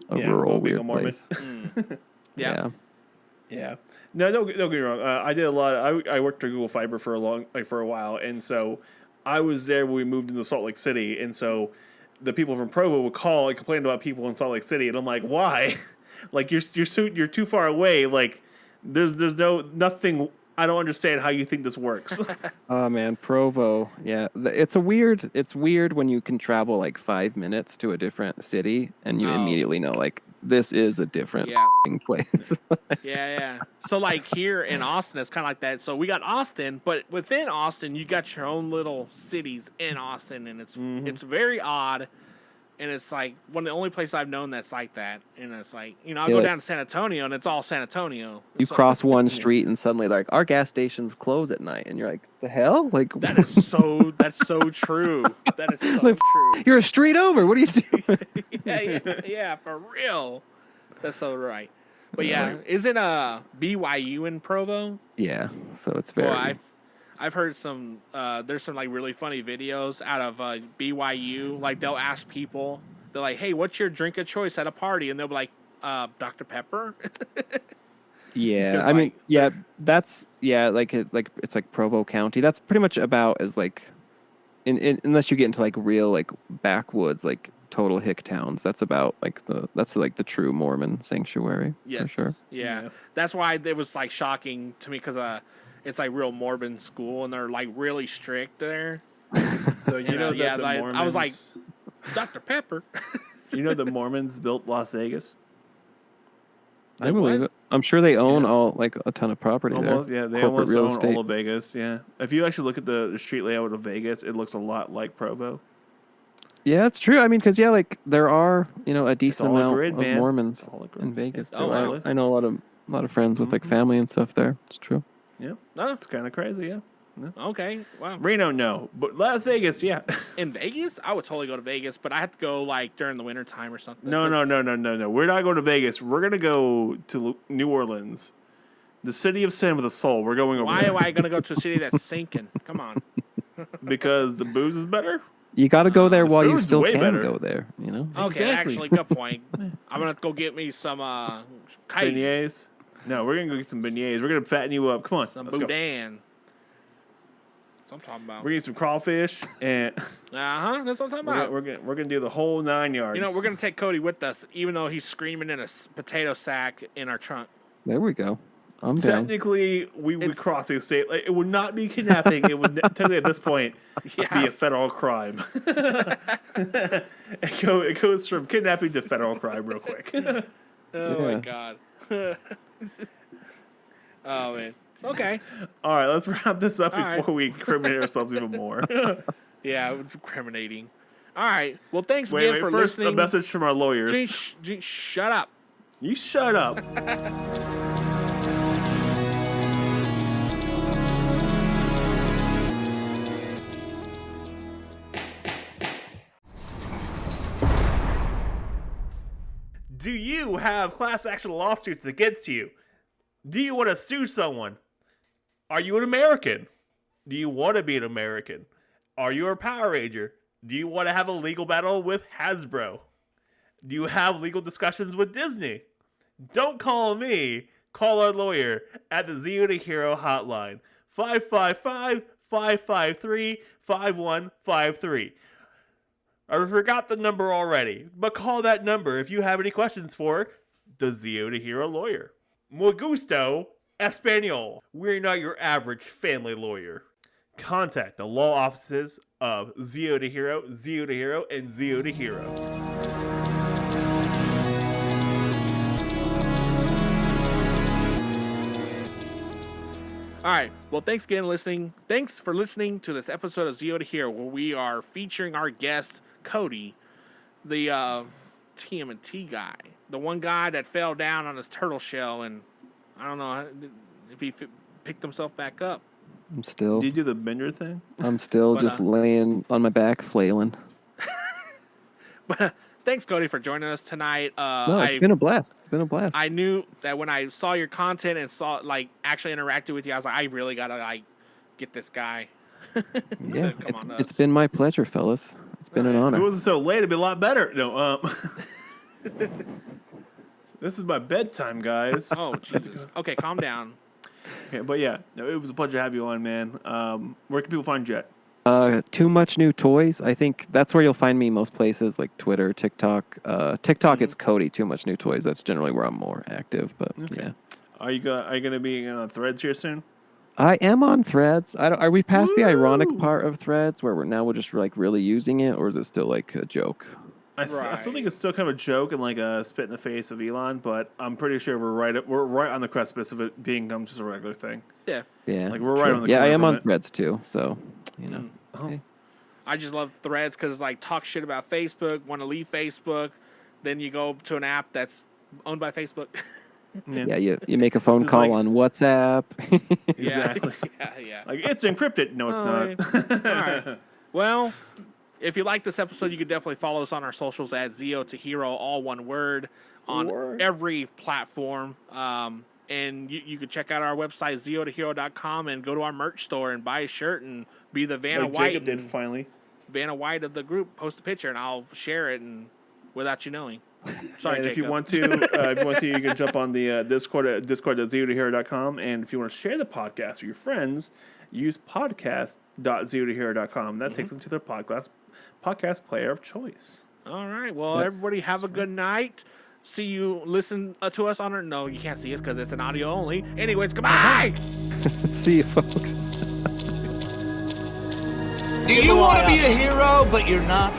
rural being a weird Mormon. place. Yeah. Yeah. No, don't get me wrong. I did a lot. I worked for Google Fiber for a while, and so I was there when we moved into Salt Lake City, and so the people from Provo would call and complain about people in Salt Lake City, and I'm like, why? Like you're too far away. Like there's nothing. I don't understand how you think this works. Oh man, Provo. Yeah, it's weird when you can travel like 5 minutes to a different city and you immediately know like this is a different Yeah. place. Yeah. So like here in Austin, it's kind of like that. So we got Austin, but within Austin, you got your own little cities in Austin, and it's very odd. And it's like one of the only places I've known that's like that. And it's like, you know, I Yeah, go like- down to San Antonio, and it's all San Antonio. You So- cross one street and suddenly like our gas stations close at night, and you're like, the hell? Like That's so true. That is so Like, true. you're a street over. What are you doing? Yeah, for real. That's so right. But yeah, isn't BYU in Provo? Yeah, so it's very. Well, I've heard some. There's some like really funny videos out of BYU. Like they'll ask people, they're like, "Hey, what's your drink of choice at a party?" And they'll be like, "Dr. Pepper." Yeah, 'Cause, I mean, like, yeah, that's it's like Provo County. That's pretty much about as like, unless you get into like real like backwoods like total hick towns. That's about like the true Mormon sanctuary for sure. Yeah. That's why it was like shocking to me because it's like real Mormon school and they're like really strict there. So you know that yeah, the like, Mormons. I was like, Dr. Pepper. You know the Mormons built Las Vegas. I believe it. I'm sure they own all like a ton of property Almost, there. yeah. They Corporate almost real own estate. all of Vegas. Yeah. If you actually look at the street layout of Vegas, it looks a lot like Provo. Yeah, it's true. I mean, because like there are a decent all a amount grid, of man. Mormons It's all a grid. in Vegas Yeah. too. Oh, wow. I know a lot of friends with like family and stuff there. It's true. Yeah. No. It's kind of crazy. Yeah. Okay. Wow. Reno, no, but Las Vegas, yeah. In Vegas? I would totally go to Vegas, but I have to go like during the winter time or something. No. We're not going to Vegas. We're gonna go to New Orleans, the city of sin with a soul. We're going over Why there am I going to go to a city that's sinking? Come on. because the booze is better. You got to go there the while you food's still way can better. go there. Okay, Exactly. actually, good point. I'm going to go get me some kaiju, Beignets. No, we're gonna go get some beignets. We're gonna fatten you up. Come on, some let's go. boudin. what I'm talking about. We're gonna eat some crawfish and That's what I'm talking about. we're gonna do the whole 9 yards. You know, we're gonna take Cody with us, even though he's screaming in a potato sack in our trunk. There we go. I'm down. Technically, we would cross the state. Like, it would not be kidnapping. It would technically at this point be a federal crime. It goes from kidnapping to federal crime real quick. My God. Oh man. Okay. All right, let's wrap this up All before we incriminate ourselves even more. Yeah, incriminating. All right. Well, thanks again for first, listening. a message from our lawyers. Shut up. You shut up. Do you have class action lawsuits against you? Do you want to sue someone? Are you an American? Do you want to be an American? Are you a Power Ranger? Do you want to have a legal battle with Hasbro? Do you have legal discussions with Disney? Don't call me. Call our lawyer at the Zero to Hero hotline. 555-553-5153. I forgot the number already, but call that number if you have any questions for the Zero to Hero lawyer. Muy gusto, Espanol. We're not your average family lawyer. Contact the law offices of Zero to Hero, and Zero to Hero. All right. Well, thanks again for listening. Thanks for listening to this episode of Zero to Hero, where we are featuring our guest, Cody, the TMNT guy. The one guy that fell down on his turtle shell, and I don't know if he picked himself back up. Did you do the bender thing? I'm still just laying on my back, flailing. But thanks, Cody, for joining us tonight. No, it's been a blast. It's been a blast. I knew that when I saw your content and actually interacted with you, I was like, I really gotta get this guy. Yeah, it's been my pleasure, fellas. It's been an honor. If it wasn't so late, it'd be a lot better. No, this is my bedtime, guys. Oh, Jesus. Okay, calm down. Okay, but yeah, no, it was a pleasure to have you on, man. Where can people find you at? Too Much New Toys. I think that's where you'll find me most places, like Twitter, TikTok. TikTok, it's Cody, Too Much New Toys. That's generally where I'm more active, but yeah. Are you going to be on Threads here soon? I am on Threads. Are we past the ironic part of Threads where we're just like really using it, or is it still like a joke? I still think it's still kind of a joke and like a spit in the face of Elon, but I'm pretty sure we're right on the precipice of it being just a regular thing. Yeah. Yeah. Like we're right on the Yeah, I corner am from on it. Threads too, so you know. Oh. I just love Threads because it's like talk shit about Facebook, want to leave Facebook, then you go to an app that's owned by Facebook. Yeah, you make a phone call on WhatsApp. Exactly. Yeah. Like it's encrypted. No, it's not. All right. Well, if you like this episode, you can definitely follow us on our socials at Zero to Hero, all one word, on every platform. And you can check out our website, zerotohero.com, and go to our merch store and buy a shirt and be the Vanna Like White. Jacob did finally. Vanna White of the group. Post a picture, and I'll share it and without you knowing. Sorry, and Jacob. if you want to, you can jump on the Discord at discord.zerotohero.com. And if you want to share the podcast with your friends, use podcast.zerotohero.com. That takes them to their podcast player of choice. All right. Well, everybody have a good night. See you. Listen to us on our... No, you can't see us because it's an audio only. Anyways, goodbye. See you, folks. Do you want to be a hero, but you're not?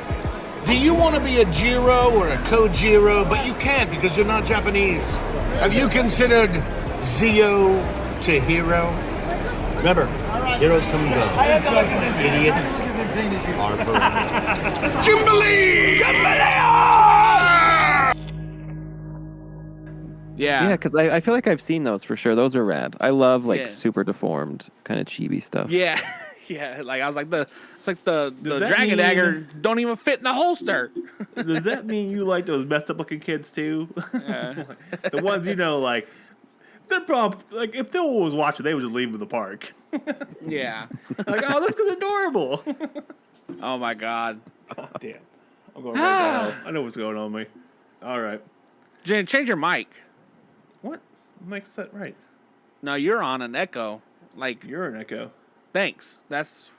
Do you want to be a Jiro or a Kojiro, but you can't because you're not Japanese? Have you considered Zio to Hero? Remember, heroes come and go. Idiots are forever. Jubilee! Yeah. Yeah, because I feel like I've seen those for sure. Those are rad. I love super deformed kind of chibi stuff. Yeah. Yeah. Like I was like the that dragon mean- dagger don't even fit in the holster. Does that mean you like those messed up looking kids too? The ones like they're probably like if no one was watching, they would just leave them in the park. Yeah. Like, oh, this is adorable. Oh my God. Oh, damn. I'm going right down. I know what's going on with me. All right. Jen, change your mic. What? Mike's set right. No, you're on an echo. Like You're an echo. thanks. That's